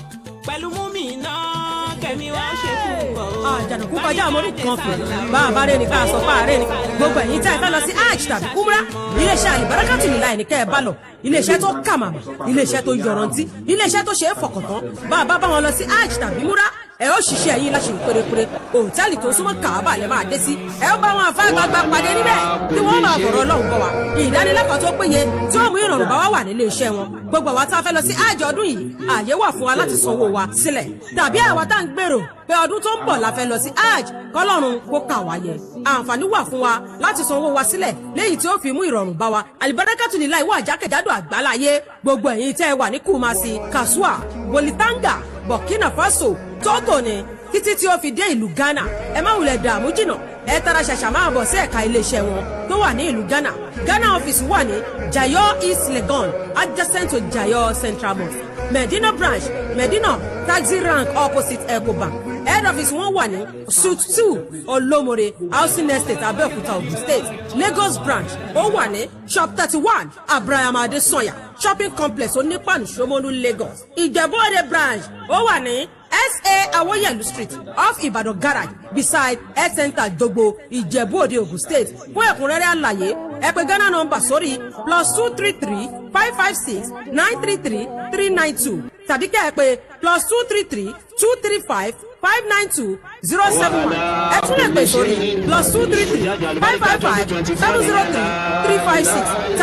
pẹ̀lú mú mi náà kẹ́mi wá ó ṣe púpọ̀ o. àjànàkú kọjá àmórí kan fún bá a bá rẹ ní ká sọ fún ààrẹ ní gbogbo ẹ̀yin tí a fẹ́ lọ sí hajj tàbí kúmúrà iléeṣẹ́ àlìbárákàtì nílá ẹ̀ ní kẹ́ ẹ bá lọ iléeṣẹ́ tó kà màmá iléeṣẹ́ tó yọrantí iléeṣẹ́ tó ṣe é fọkàntán bá a bá bá wọn lọ sí hajj tàbí múrà ẹ ó ṣiṣẹ́ yín láṣẹ pérépéré òtẹ́ẹ̀lì tó súnmọ́ kàábà lẹ́ máa dé sí ẹ ó bá wọn àfáàgbàgbà pàdé níbẹ̀ tí wọ́n máa fọ̀rọ̀ ọlọ́run bọ̀ wá ìdánilẹ́kọ̀ọ́ tó péye tí ó mú ìrọ̀rùn bá wá wà nílé iṣẹ́ wọn gbogbo àwa tá a fẹ́ lọ sí hajj ọdún yìí ààyè wà fún wa láti sanwó wa sílẹ̀ tàbí àwa tá à ń gbèrò pé ọdún tó ń bọ̀ la fẹ́ lọ sí hajj kọ́lọ́run kó kà wá yẹ àǹfààní wà fún wa láti sanwó wa sílẹ̀ léyìí tí ó fi mú ìrọ̀rùn bá wa alibarakatu nílá ìwọ àjákèjádò àgbáláyé gbogbo ẹ̀yin tẹ́ ẹ wà ní Kumasi Kasua Bolitanga Burkina Faso Togo ni títí tí ó fi dé ìlú Ghana ẹ má wulẹ̀ dààmú jìnnà ẹ tara ṣàṣà máa bọ̀ sí ẹ̀ka iléeṣẹ́ wọn tó wà ní ìlú Ghana Ghana office wà ní Jayo East Legon adjacent to Jayo Central Mosque Medina branch Medina taxi rank opposite Ecobank head office wọn wà ní suite 2 Olomore housing estate Abeokuta Ogun State Lagos branch ó wà ní shop 31 Abraham Adesanya shopping complex Onípànù Ṣómólú Lagos Ìjẹ̀bú-Òde branch ó wà ní SA Awoyelu Street off Ibadan garage beside health center Dogbo Ìjẹ̀bú-Òde Ogun State fún ẹ̀kúnrẹ́rẹ́ àlàyé ẹ pè Ghana number sórí +233 556 933 392 tàbí kẹ́ ẹ pè +233 235 592 071 ẹ tún lè pè sórí +233 555 703 356.